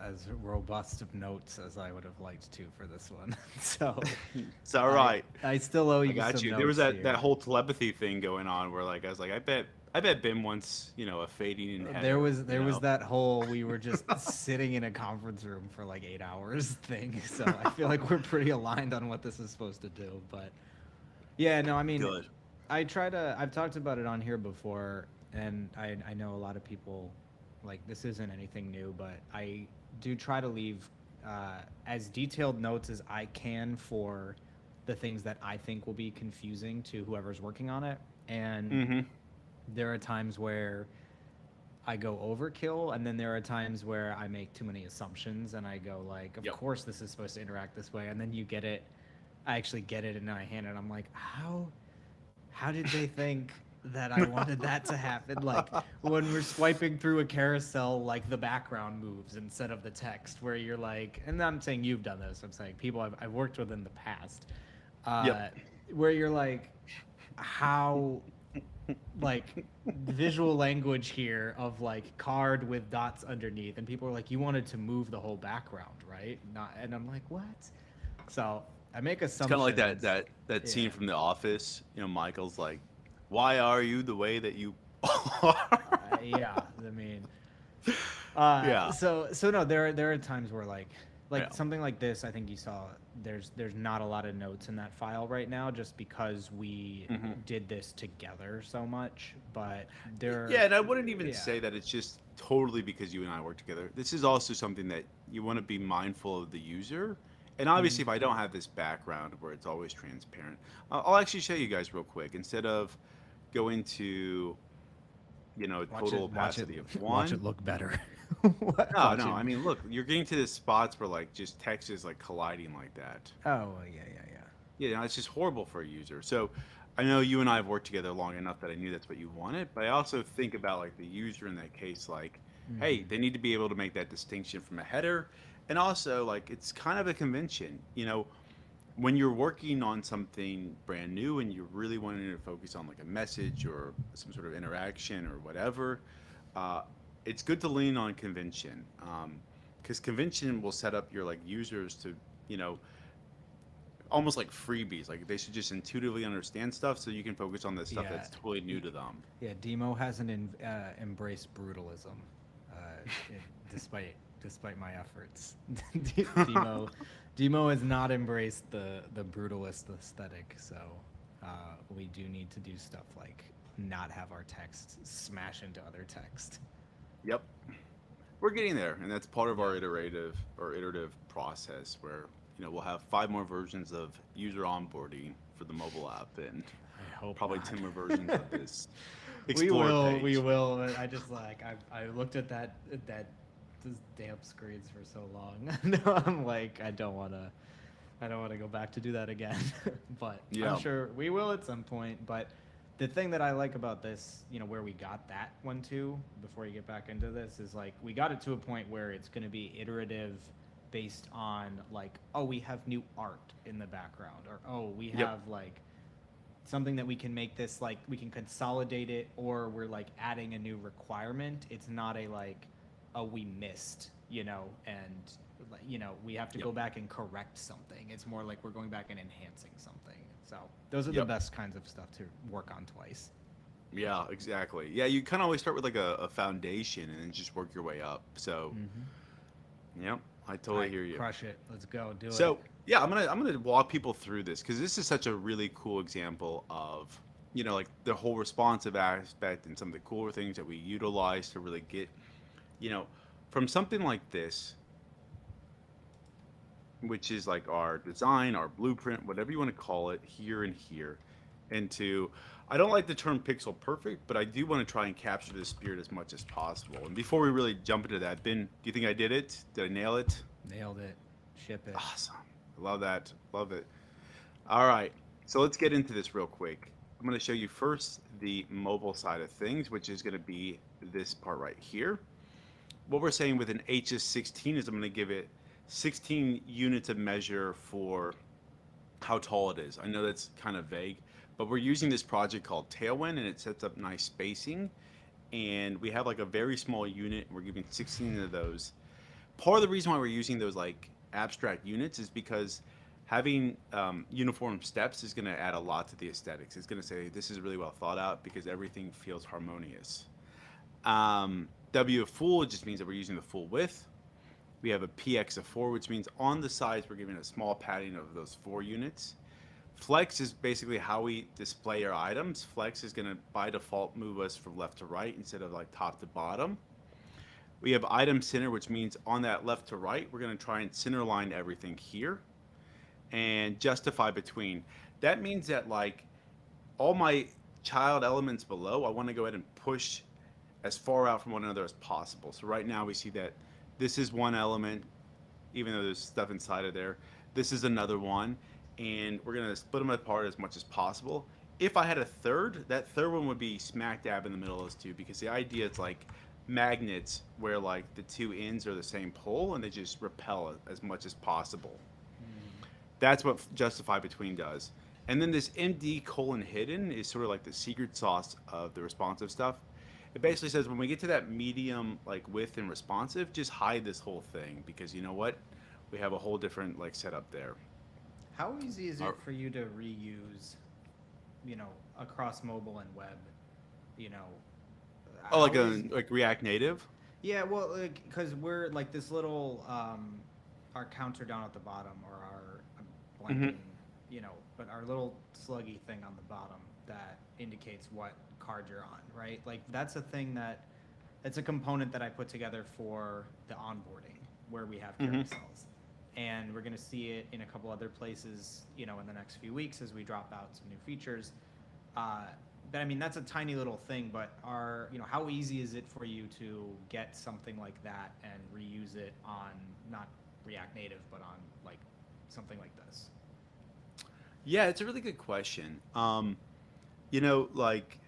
robust of notes as I would have liked to for this one. So It's all right. I still owe you I got some you. There was notes that, here. that whole telepathy thing going on where like I was like, I bet Ben wants, a fading in header. There was that whole we were just sitting in a conference room for like 8 hours thing. So I feel like we're pretty aligned on what this is supposed to do. But yeah, no, I mean, Good. I've talked about it on here before, and I know a lot of people, like, this isn't anything new, but I do try to leave as detailed notes as I can for the things that I think will be confusing to whoever's working on it. And Mm-hmm. there are times where I go overkill, and then there are times where I make too many assumptions, and I go like, of Yep. course this is supposed to interact this way, and then you get it. I actually get it, and then I hand it. I'm like, how did they think that I wanted that to happen? Like when we're swiping through a carousel, like the background moves instead of the text, where you're like, and I'm saying you've done this. I'm saying people I've worked with in the past, Yep. where you're like, how, like visual language here of like card with dots underneath, and people are like, you wanted to move the whole background, right? Not, and I'm like, what? So I make It's assumptions. kind of like that scene Yeah. from The Office. Michael's like, "Why are you the way that you are?" Yeah, I mean, Yeah. So no, there are times where like Yeah. something like this. I think you saw there's not a lot of notes in that file right now, just because we Mhm. did this together so much. But there, Yeah, and I wouldn't even yeah. say that it's just totally because you and I work together. This is also something that you want to be mindful of the user. And obviously, if I don't have this background where it's always transparent, I'll actually show you guys real quick. Instead of going to, Watch total it, watch it, opacity of watch one. it look better. No, no. Watching. I mean, look, you're getting to the spots where like just text is like colliding like that. Oh, yeah. Yeah, you know, it's just horrible for a user. So I know you and I have worked together long enough that I knew that's what you wanted, but I also think about like the user in that case, like, hey, Hmm. they need to be able to make that distinction from a header. And also, like, it's kind of a convention. You know, when you're working on something brand new and you're really wanting to focus on like a message or some sort of interaction or whatever, uh, it's good to lean on convention. Because convention will set up your like users to, you know, almost like freebies. Like they should just intuitively understand stuff so you can focus on the stuff Yeah, that's totally new to them. yeah. Demo hasn't embraced brutalism, uh, it, despite my efforts. Demo, Demo has not embraced the brutalist aesthetic. So we do need to do stuff like not have our text smash into other text. Yep. We're getting there, and that's part of Yeah. our iterative process where, you know, we'll have 5 more versions of user onboarding for the mobile app and I hope probably not. 10 more versions of this We explore will, we page. will. But I just like I looked at that those damn screens for so long. No, I'm like I don't want to go back to do that again. But I'm Yeah. sure we will at some point. But the thing that I like about this, where we got that one to before you get back into this is like we got it to a point where it's going to be iterative based on like, oh, we have new art in the background, or oh, we Yep. have like something that we can make this like we can consolidate it, or we're like adding a new requirement. It's not a like, oh, we missed, and we have to Yep. go back and correct something. It's more like we're going back and enhancing something. So those are the Yep. best kinds of stuff to work on twice. Yeah, exactly. Yeah, you kind of always start with like a foundation and then just work your way up. So, Mm-hmm. yep, I All totally right, hear you. crush it. Let's go. Do it. So yeah, I'm gonna walk people through this because this is such a really cool example of, you know, like the whole responsive aspect and some of the cooler things that we utilize to really get, you know, from something like this, which is like our design, our blueprint, whatever you want to call it, here and here, into, I don't like the term pixel perfect, but I do want to try and capture the spirit as much as possible. And before we really jump into that, Ben, do you think I did it? Did I nail it? Nailed it. Ship it. Awesome. I love that. Love it. All right. So let's get into this real quick. I'm going to show you first the mobile side of things, which is going to be this part right here. What we're saying with an HS16 is I'm going to give it 16 units of measure for how tall it is. I know that's kind of vague, but we're using this project called Tailwind and it sets up nice spacing. And we have like a very small unit. We're giving 16 of those. Part of the reason why we're using those like abstract units is because having uniform steps is going to add a lot to the aesthetics. It's going to say this is really well thought out because everything feels harmonious. W of full just means that we're using the full width. We have a PX of 4, which means on the sides we're giving a small padding of those 4 units. Flex is basically how we display our items. Flex is going to by default move us from left to right instead of like top to bottom. We have item center, which means on that left to right, we're going to try and center line everything here and justify between. That means that like all my child elements below, I want to go ahead and push as far out from one another as possible. So right now we see that this is one element, even though there's stuff inside of there. This is another one, and we're going to split them apart as much as possible. If I had a third, that third one would be smack dab in the middle of those two because the idea is like magnets where like the two ends are the same pole and they just repel as much as possible. That's what justify between does. And then this MD colon hidden is sort of like the secret sauce of the responsive stuff. It basically says when we get to that medium like width and responsive, just hide this whole thing because you know what? We have a whole different like setup there. How easy is it Our- for you to reuse, across mobile and web? You know, oh, like how a is like React Native. Yeah, well, because we're like this little our counter down at the bottom, or our I'm Hmm. blanking, but our little sluggy thing on the bottom that indicates what card you're on, right? Like that's a thing that's a component that I put together for the onboarding where we have Hmm. carousels. And we're going to see it in a couple other places, in the next few weeks as we drop out some new features. Uh, I mean, that's a tiny little thing, but how easy is it for you to get something like that and reuse it on not React Native, but on like something like this? Yeah, it's a really good question. You know, like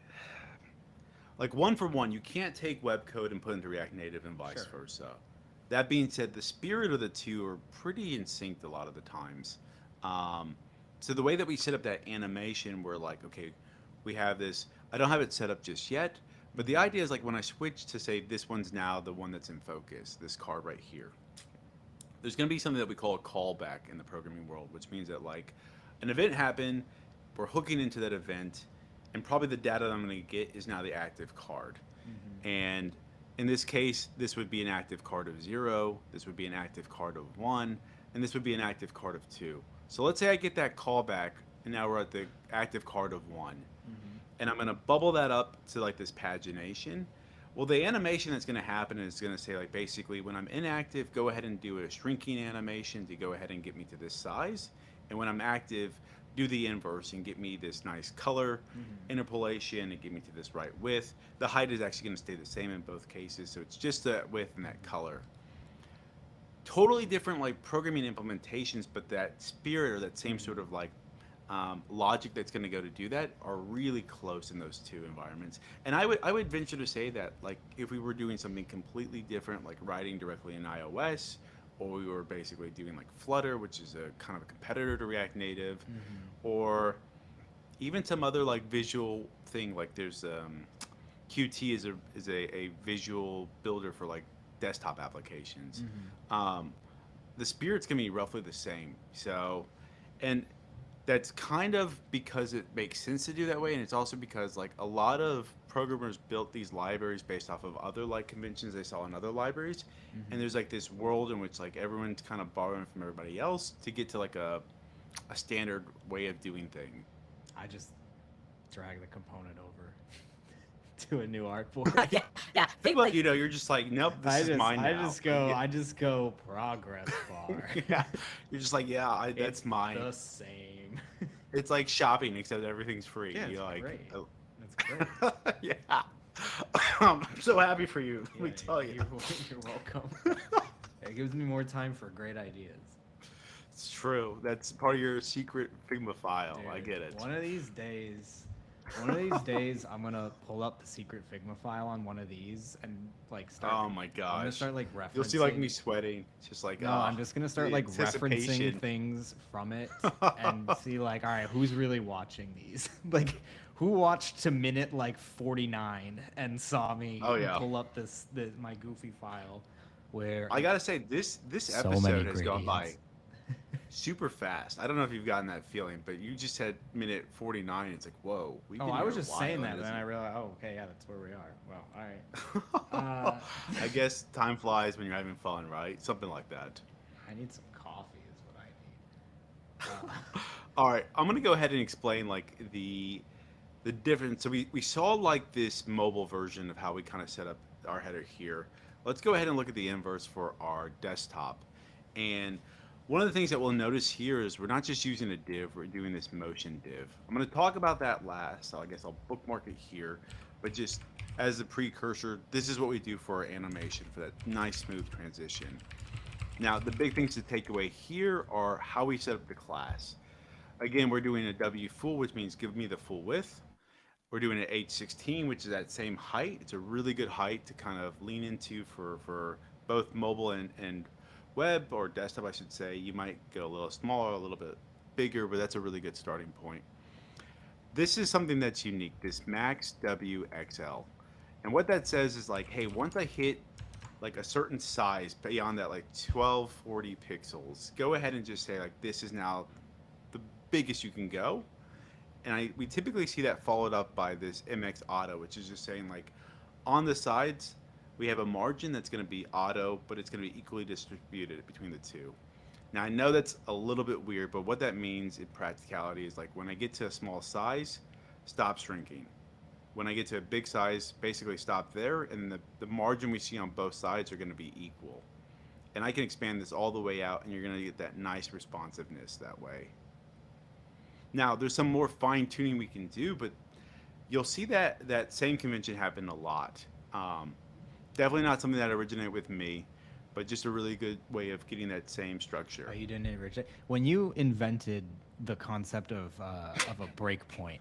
one for one, you can't take web code and put into React Native and vice Sure. versa. That being said, the spirit of the two are pretty in sync a lot of the times. Um, so the way that we set up that animation, we're like, okay, we have this. I don't have it set up just yet, but the Mm-hmm. idea is like when I switch to say this one's now the one that's in focus, this card right here. There's going to be something that we call a callback in the programming world, which means that like an event happened, we're hooking into that event, and probably the data that I'm going to get is now the active card. Mm-hmm. And in this case, this would be an active card of 0, this would be an active card of 1, and this would be an active card of 2. So let's say I get that callback, and now we're at the active card of 1. Mm-hmm. And I'm going to bubble that up to like this pagination. Well, the animation that's going to happen is going to say like basically when I'm inactive, go ahead and do a shrinking animation to go ahead and get me to this size. And when I'm active, do the inverse and get me this nice color Mm-hmm. interpolation and get me to this right width. The height is actually going to stay the same in both cases, so it's just that width and that color. Totally different like programming implementations, but that spirit or that same sort Mm-hmm. of like logic that's going to go to do that are really close in those two environments. And I would venture to say that like if we were doing something completely different, like writing directly in iOS, or we were basically doing like Flutter, which is a kind of a competitor to React Native, Mm-hmm. or even some other like visual thing, like there's Qt is a visual builder for like desktop applications. Mm-hmm. Um, the spirit's gonna be roughly the same. So, and that's kind of because it makes sense to do that way, and it's also because like a lot of programmers built these libraries based off of other like conventions they saw in other libraries, and Mm-hmm. there's like this world in which like everyone's kind of borrowing from everybody else to get to like a standard way of doing things. I just drag the component over to a new artboard. Yeah, yeah. Think But like you know, you're just like, nope, this is mine now. Like, I just go progress bar. yeah, you're just like, yeah, It's that's mine. the same. It's like shopping, except everything's free. Yeah, it's You're like, great. oh. That's great. Yeah. I'm so happy for you. Let me Yeah, tell you. You're welcome. It gives me more time for great ideas. It's true. That's part of your secret Figma file. I Dude, get it. one of these days, I'm gonna pull up the secret Figma file on one of these and like start. Oh my I'm gonna gosh. start like referencing. You'll see like me sweating. It's just like, No, ah, I'm just gonna start the like referencing anticipation. things from it and see like, all right, who's really watching these? Like, who watched to minute like 49 and saw me Oh, yeah. pull up my goofy file where I gotta say, this So many episode has gone by gradients. super fast. I don't know if you've gotten that feeling, but you just said minute 49. It's like, whoa. We've Oh, been I here was a just saying while, that, and then I it's- realized, oh, okay, yeah, that's where we are. Well, all right. I guess time flies when you're having fun, right? Something like that. I need some coffee, is what I need. All right, I'm gonna go ahead and explain like the difference. So we saw like this mobile version of how we kind of set up our header here. Let's go ahead and look at the inverse for our desktop. And one of the things that we'll notice here is we're not just using a div, we're doing this motion div. I'm going to talk about that last, so I guess I'll bookmark it here. But just as a precursor, this is what we do for our animation, for that nice smooth transition. Now, the big things to take away here are how we set up the class. Again, we're doing a W full, which means give me the full width. We're doing an H16, which is that same height. It's a really good height to kind of lean into for both mobile and web, or desktop, I should say. You might go a little smaller, a little bit bigger, but that's a really good starting point. This is something that's unique, this max WXL. And what that says is like, hey, once I hit like a certain size beyond that like 1240 pixels, go ahead and just say like, this is now the biggest you can go. And we typically see that followed up by this MX auto, which is just saying like on the sides, we have a margin that's going to be auto, but it's going to be equally distributed between the two. Now I know that's a little bit weird, but what that means in practicality is like when I get to a small size, stop shrinking. When I get to a big size, basically stop there, and the margin we see on both sides are going to be equal. And I can expand this all the way out, and you're going to get that nice responsiveness that way. Now, there's some more fine tuning we can do, but you'll see that same convention happen a lot. Um, Definitely not something that originated with me, but just a really good way of getting that same Oh, structure. you didn't originate when you invented the concept of a breakpoint.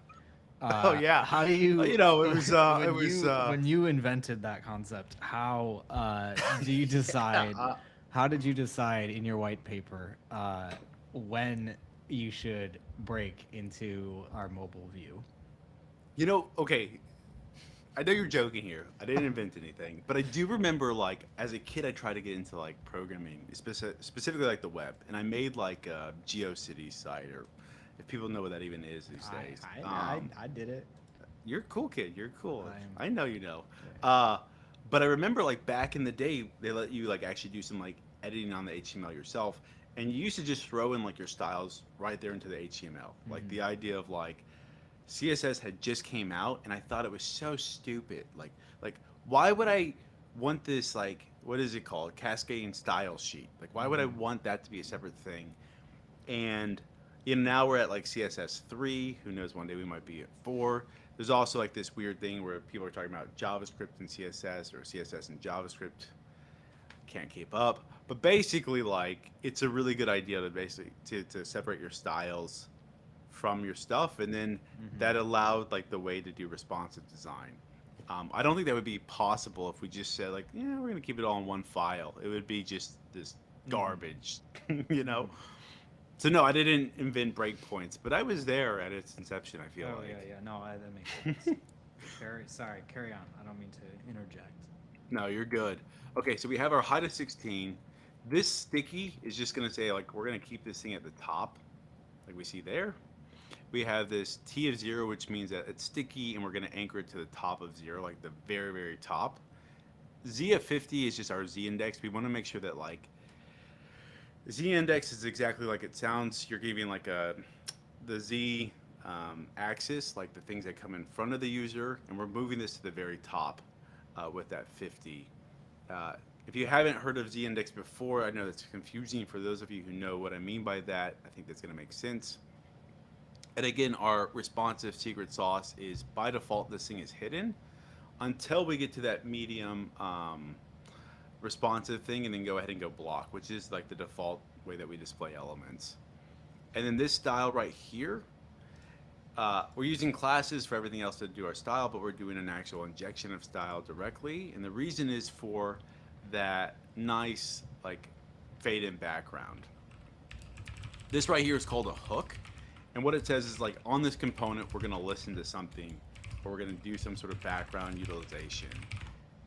Oh yeah, How do you you know, it was when you invented that concept? How do you yeah, decide? How did you decide in your white paper when you should break into our mobile view? okay. I know you're joking here. I didn't invent anything, but I do remember like as a kid, I tried to get into like programming, specifically like the web, and I made like a GeoCities site, or if people know what that even is these days. I did it. You're a cool kid. You're cool. I'm I know you know. yeah. Uh, but I remember like back in the day, they let you like actually do some like editing on the HTML yourself, and you used to just throw in like your styles right there into the HTML. Like Mhm. the idea of like CSS had just came out, and I thought it was so stupid. Like why would I want this like what is it called cascading style sheet? Like why would I Mhm. want that to be a separate thing? And now we're at like CSS 3. Who knows? One day we might be at 4. There's also like this weird thing where people are talking about JavaScript and CSS or CSS and JavaScript. Can't keep up. But basically, like it's a really good idea to basically to separate your styles from your stuff, and then Mhm. that allowed like the way to do responsive design. I don't think that would be possible if we just said like, yeah, we're gonna keep it all in one file. It would be just this Mhm. garbage, you know. Mhm. So no, I didn't invent breakpoints, but I was there at its inception. I feel Oh yeah, like. yeah. No, that makes sense. Sorry, carry on. I don't mean to interject. No, you're good. Okay, so we have our height of 16. This sticky is just gonna say like we're gonna keep this thing at the top, like we see there. We have this T of 0, which means that it's sticky, and we're gonna anchor it to the top of 0, like the very very top. Z of 50 is just our Z index. We want to make sure that like Z index is exactly like it sounds. You're giving like a the Z axis, like the things that come in front of the user, and we're moving this to the very top with that 50. Uh, if you haven't heard of Z-index before, I know that's confusing. For those of you who know what I mean by that, I think that's going to make sense. And again, our responsive secret sauce is by default, this thing is hidden until we get to that medium responsive thing, and then go ahead and go block, which is like the default way that we display elements. And then this style right here, we're using classes for everything else to do our style, but we're doing an actual injection of style directly. And the reason is for that nice like fade in background. This right here is called a hook. And what it says is like on this component, we're going to listen to something, or we're going to do some sort of background utilization.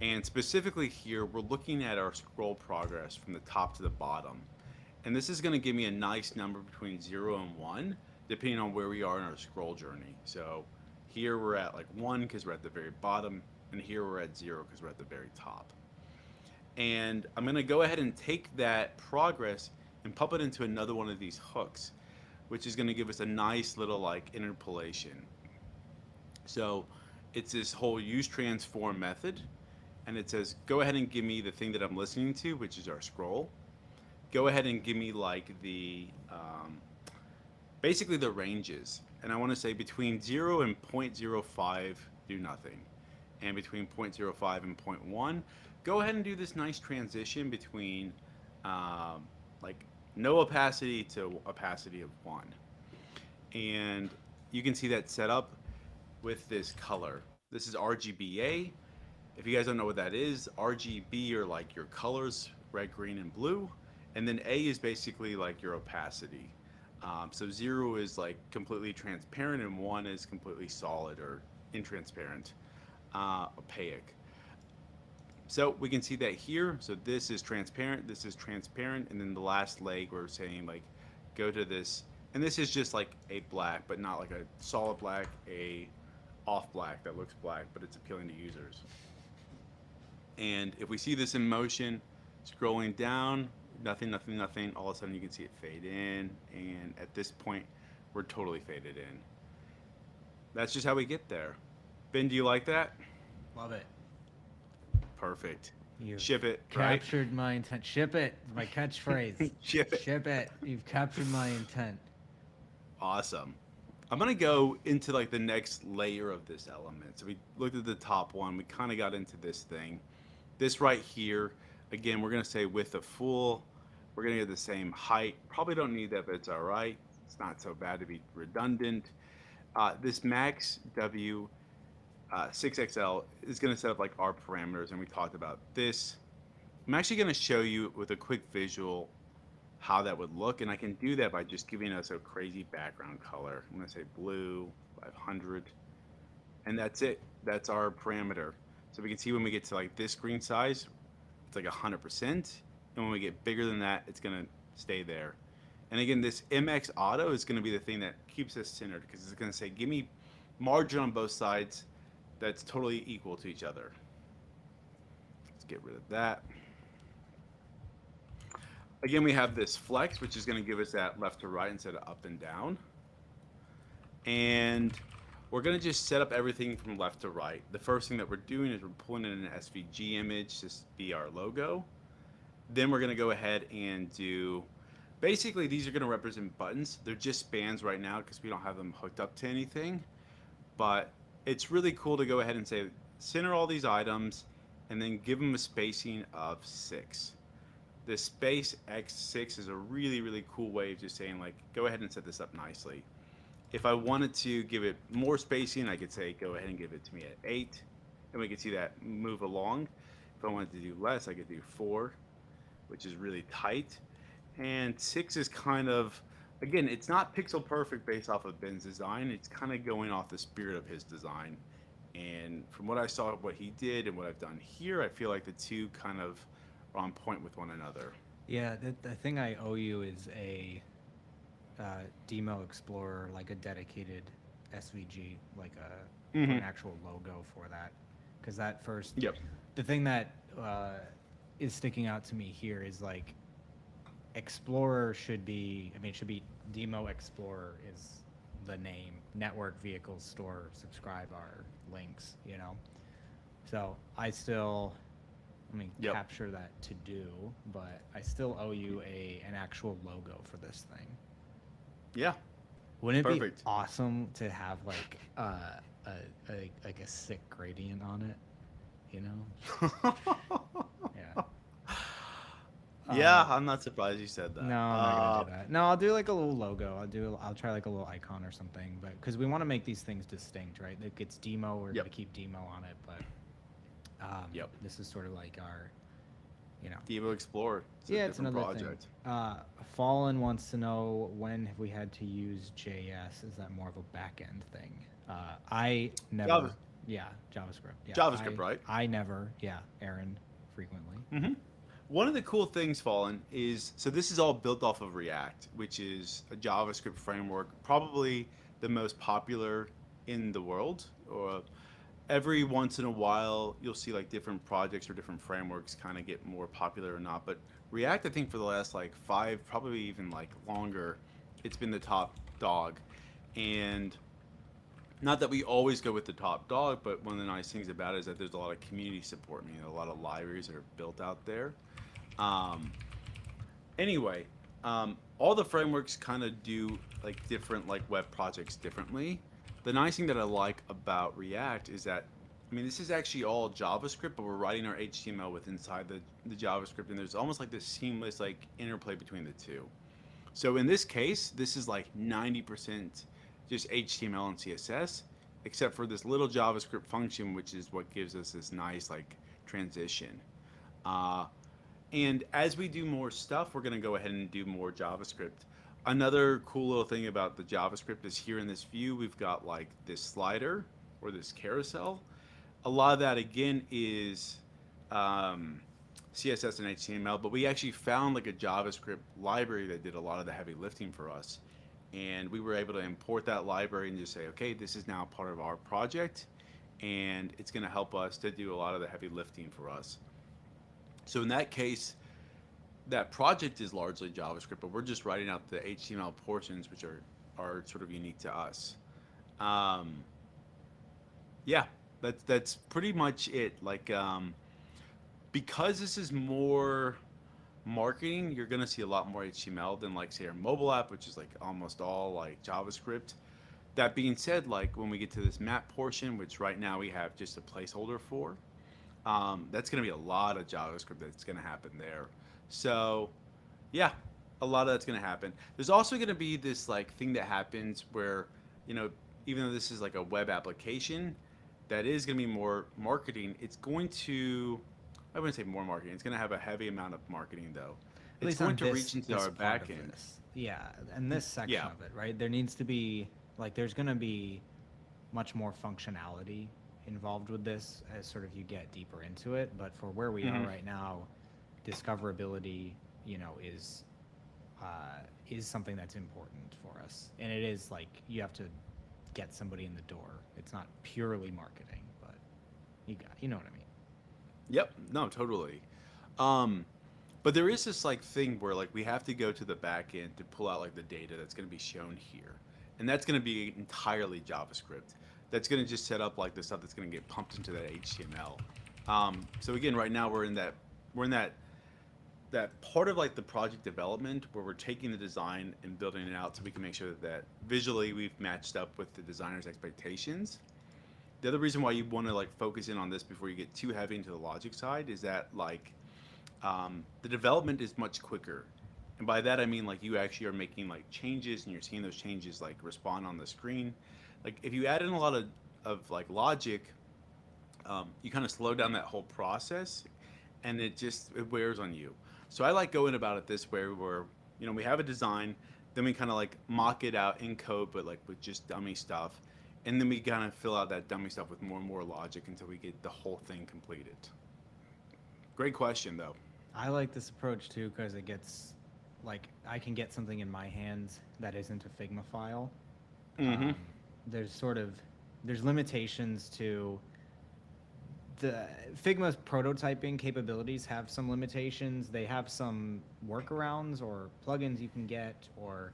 And specifically here, we're looking at our scroll progress from the top to the bottom. And this is going to give me a nice number between 0 and 1, depending on where we are in our scroll journey. So here we're at like 1 because we're at the very bottom, and here we're at 0 because we're at the very top. And I'm going to go ahead and take that progress and pump it into another one of these hooks, which is going to give us a nice little like interpolation. So it's this whole use transform method, and it says go ahead and give me the thing that I'm listening to, which is our scroll. Go ahead and give me like the basically the ranges, and I want to say between 0 and 0.05 do nothing, and between 0.05 and zero point 0.1 go ahead and do this nice transition between like no opacity to opacity of 1. And you can see that set up with this color. This is RGBA. If you guys don't know what that is, RGB are like your colors, red, green, and blue. And then A is basically like your opacity. So 0 is like completely transparent, and 1 is completely solid or intransparent, opaque. So we can see that here. So this is transparent, and then the last leg we're saying like go to this, and this is just like a black, but not like a solid black, a off black that looks black, but it's appealing to users. And if we see this in motion, scrolling down, nothing, nothing, nothing, all of a sudden you can see it fade in, and at this point, we're totally faded in. That's just how we get there. Ben, do you like that? Love it. Perfect. You've Ship it, right? captured my intent. Ship it. My catchphrase. Ship it. Ship it. You've captured my intent. Awesome. I'm gonna go into like the next layer of this element. So we looked at the top one. We kind of got into this thing. This right here, again, we're gonna say width of full. We're gonna get the same height. Probably don't need that, but it's all right. It's not so bad to be redundant. This max W 6XL is gonna set up like our parameters, and we talked about this. I'm actually gonna show you with a quick visual how that would look, and I can do that by just giving us a crazy background color. I'm gonna say blue 500, and that's it. That's our parameter. So we can see when we get to like this screen size, it's like 100%, and when we get bigger than that, it's gonna stay there. And again, this MX Auto is gonna be the thing that keeps us centered, because it's gonna say, give me margin on both sides that's totally equal to each other. Let's get rid of that. Again, we have this flex, which is going to give us that left to right instead of up and down. And we're going to just set up everything from left to right. The first thing that we're doing is we're pulling in an SVG image to be our logo. Then we're going to go ahead and do, basically these are going to represent buttons. They're just spans right now because we don't have them hooked up to anything. But it's really cool to go ahead and say, center all these items and then give them a spacing of 6. The space x6 is a really, really cool way of just saying, like, go ahead and set this up nicely. If I wanted to give it more spacing, I could say, go ahead and give it to me at 8, and we can see that move along. If I wanted to do less, I could do 4, which is really tight. And 6 is kind of, again, it's not pixel perfect based off of Ben's design. It's kind of going off the spirit of his design. And from what I saw, what he did and what I've done here, I feel like the two kind of are on point with one another. Yeah, the thing I owe you is a DIMO Explorer, like a dedicated SVG, like an actual logo for that. Because that first, Yep. the thing that is sticking out to me here is like Explorer should be, I mean, it should be DIMO Explorer is the name. Network, vehicles, store, subscribe are links, you know? So I still, I mean, Yep. capture that to do, but I still owe you an actual logo for this thing. Yeah. Wouldn't it Perfect. be awesome to have like like a sick gradient on it? You know? Yeah. Yeah, I'm not surprised you said that. No, I'm not gonna do that. No, I'll do like a little logo. I'll try like a little icon or something, but because we want to make these things distinct, right? Like it's DIMO, we're Yep. gonna keep DIMO on it, but Yep. this is sort of like our, you know. DIMO Explorer. It's Yeah, a it's different another project. thing. Fallen wants to know, when have we had to use JS? Is that more of a back end thing? I never. Yeah, JavaScript. Yeah, JavaScript, right? I never. Yeah, Aaron frequently. Mm-hmm. One of the cool things, Fallen, is so this is all built off of React, which is a JavaScript framework, probably the most popular in the world. Or every once in a while, you'll see like different projects or different frameworks kind of get more popular or not. But React, I think for the last like 5, probably even like longer, it's been the top dog. And not that we always go with the top dog, but one of the nice things about it is that there's a lot of community support, meaning a lot of libraries that are built out there. Um, anyway, all the frameworks kind of do like different like web projects differently. The nice thing that I like about React is that, I mean, this is actually all JavaScript, but we're writing our HTML with inside the JavaScript, and there's almost like this seamless like interplay between the two. So in this case, this is like 90% just HTML and CSS, except for this little JavaScript function, which is what gives us this nice like transition. And as we do more stuff, we're going to go ahead and do more JavaScript. Another cool little thing about the JavaScript is here in this view, we've got like this slider or this carousel. A lot of that again is CSS and HTML, but we actually found like a JavaScript library that did a lot of the heavy lifting for us. And we were able to import that library and just say, okay, this is now part of our project, and it's going to help us to do a lot of the heavy lifting for us. So in that case, that project is largely JavaScript, but we're just writing out the HTML portions, which are sort of unique to us. Yeah, that's pretty much it. Like, because this is more marketing, you're going to see a lot more HTML than like say our mobile app, which is like almost all like JavaScript. That being said, like when we get to this map portion, which right now we have just a placeholder for, that's going to be a lot of JavaScript that's going to happen there. So yeah, a lot of that's going to happen. There's also going to be this like thing that happens where, you know, even though this is like a web application that is going to be more marketing, it's going to, I wouldn't say more marketing. It's going to have a heavy amount of marketing though. At It's least going on to reach into this our part of back end. this. Yeah, and this section Yeah. of it, right? There needs to be like there's going to be much more functionality involved with this as sort of you get deeper into it, but for where we are Mhm. right now, discoverability, you know, is something that's important for us. And it is like you have to get somebody in the door. It's not purely marketing, but you know what I mean. Yep. No, totally. Um, but there is this like thing where like we have to go to the back end to pull out like the data that's going to be shown here, and that's going to be entirely JavaScript. That's going to just set up like the stuff that's going to get pumped into that HTML. So again, right now we're in that part of like the project development where we're taking the design and building it out so we can make sure that visually we've matched up with the designer's expectations. The other reason why you want to like focus in on this before you get too heavy into the logic side is that like the development is much quicker, and by that I mean like you actually are making like changes and you're seeing those changes like respond on the screen. Like if you add in a lot of like logic, you kind of slow down that whole process, and it wears on you. So I like going about it this way, where we have a design, then we kind of like mock it out in code, but like with just dummy stuff, and then we kind of fill out that dummy stuff with more and more logic until we get the whole thing completed. Great question though. I like this approach too because it gets like I can get something in my hands that isn't a Figma file. Mm-hmm. Um, there's sort of there's limitations to the Figma's prototyping capabilities have some limitations. They have some workarounds or plugins you can get or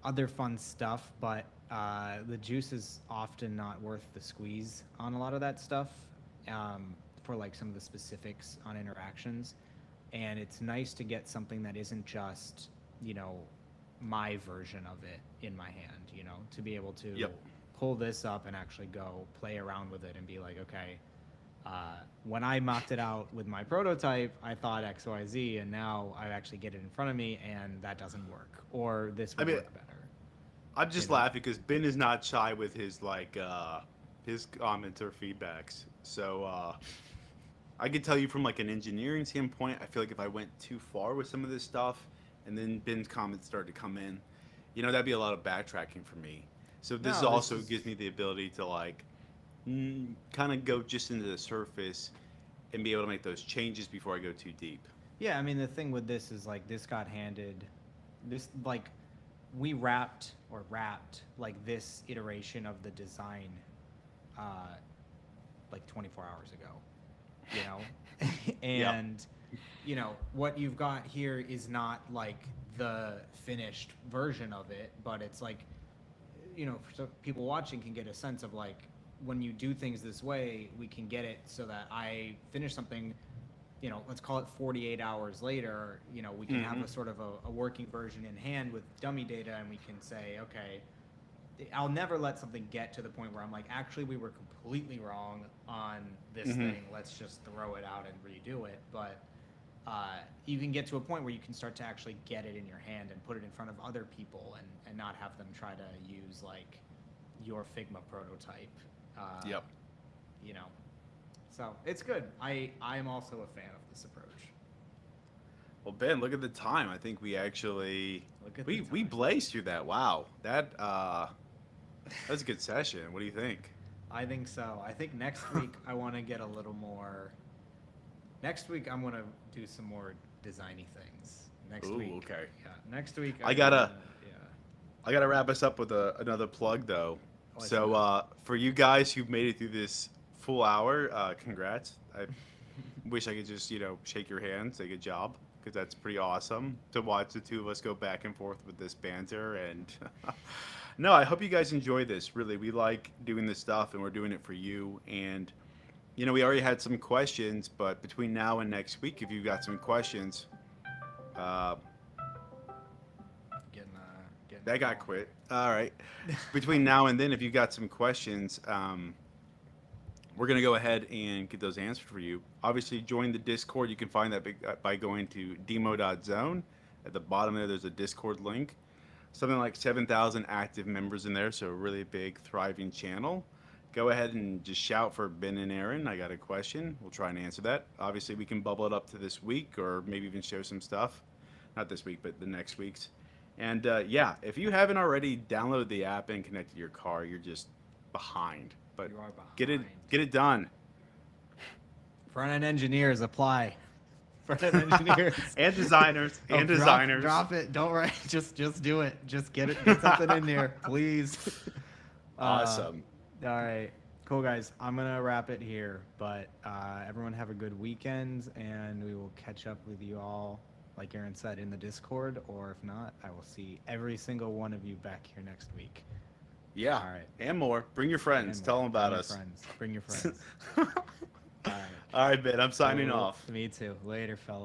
other fun stuff, but the juice is often not worth the squeeze on a lot of that stuff for like some of the specifics on interactions. And it's nice to get something that isn't just, you know, my version of it in my hand, you know, to be able to Yep. pull this up and actually go play around with it and be like, okay, when I mocked it out with my prototype, I thought X, Y, Z, and now I actually get it in front of me, and that doesn't work, or this I would mean, work better. I'm just You know? laughing because Ben is not shy with his like his comments or feedbacks. So I can tell you from like an engineering standpoint, I feel like if I went too far with some of this stuff, and then Ben's comments started to come in, that'd be a lot of backtracking for me. So this No, this also is gives me the ability to like kind of go just into the surface and be able to make those changes before I go too deep. yeah. I mean, the thing with this is like this got handed, this like we wrapped like this iteration of the design, uh, like 24 hours ago, you know, Yep. and you know what you've got here is not like the finished version of it, but it's like, you know, so people watching can get a sense of like when you do things this way, we can get it so that I finish something, you know, let's call it 48 hours later, you know, we can have Hmm. a sort of a working version in hand with dummy data, and we can say, okay, I'll never let something get to the point where I'm like, actually, we were completely wrong on this Hmm. thing. Let's just throw it out and redo it. But you can get to a point where you can start to actually get it in your hand and put it in front of other people and not have them try to use like your Figma prototype. Uh, Yep. you know, so it's good. I am also a fan of this approach. Well, Ben, look at the time. I think we actually Look at the we time. blazed through that. Wow, that was a good session. What do you think? I think so. I think next week I want to get a little more. Next week I'm gonna do some more designy things. Next Ooh, week, okay. yeah. Next week I I'm gonna, gotta yeah. I gotta wrap us up with another plug though. I'll let you So know. for you guys who've made it through this full hour, congrats. I wish I could just shake your hand, say good job, because that's pretty awesome to watch the two of us go back and forth with this banter. And no, I hope you guys enjoy this. Really, we like doing this stuff, and we're doing it for you. And we already had some questions, but between now and next week, if you've got some questions, uh, Getting That got quit. All right. Between now and then, if you got some questions, we're going to go ahead and get those answered for you. Obviously, join the Discord. You can find that by going to demo.zone. At the bottom there, there's a Discord link. Something like 7,000 active members in there, so a really big, thriving channel. Go ahead and just shout for Ben and Aaron. I got a question. We'll try and answer that. Obviously, we can bubble it up to this week or maybe even show some stuff. Not this week, but the next week's. And yeah, if you haven't already downloaded the app and connected your car, you're just behind. But You are behind. get it done. Front end engineers apply. Front end engineers And designers and designers. Drop it. Don't write. Just do it. Just get it. Get something in there, please. Awesome. All right. Cool, guys. I'm gonna wrap it here. But everyone have a good weekend, and we will catch up with you all, like Aaron said, in the Discord. Or if not, I will see every single one of you back here next week. Yeah. All right. And more. Bring your friends. Tell them about us. Bring your friends. All right. All right, Ben. I'm signing Cool. off. Me too. Later, fellas.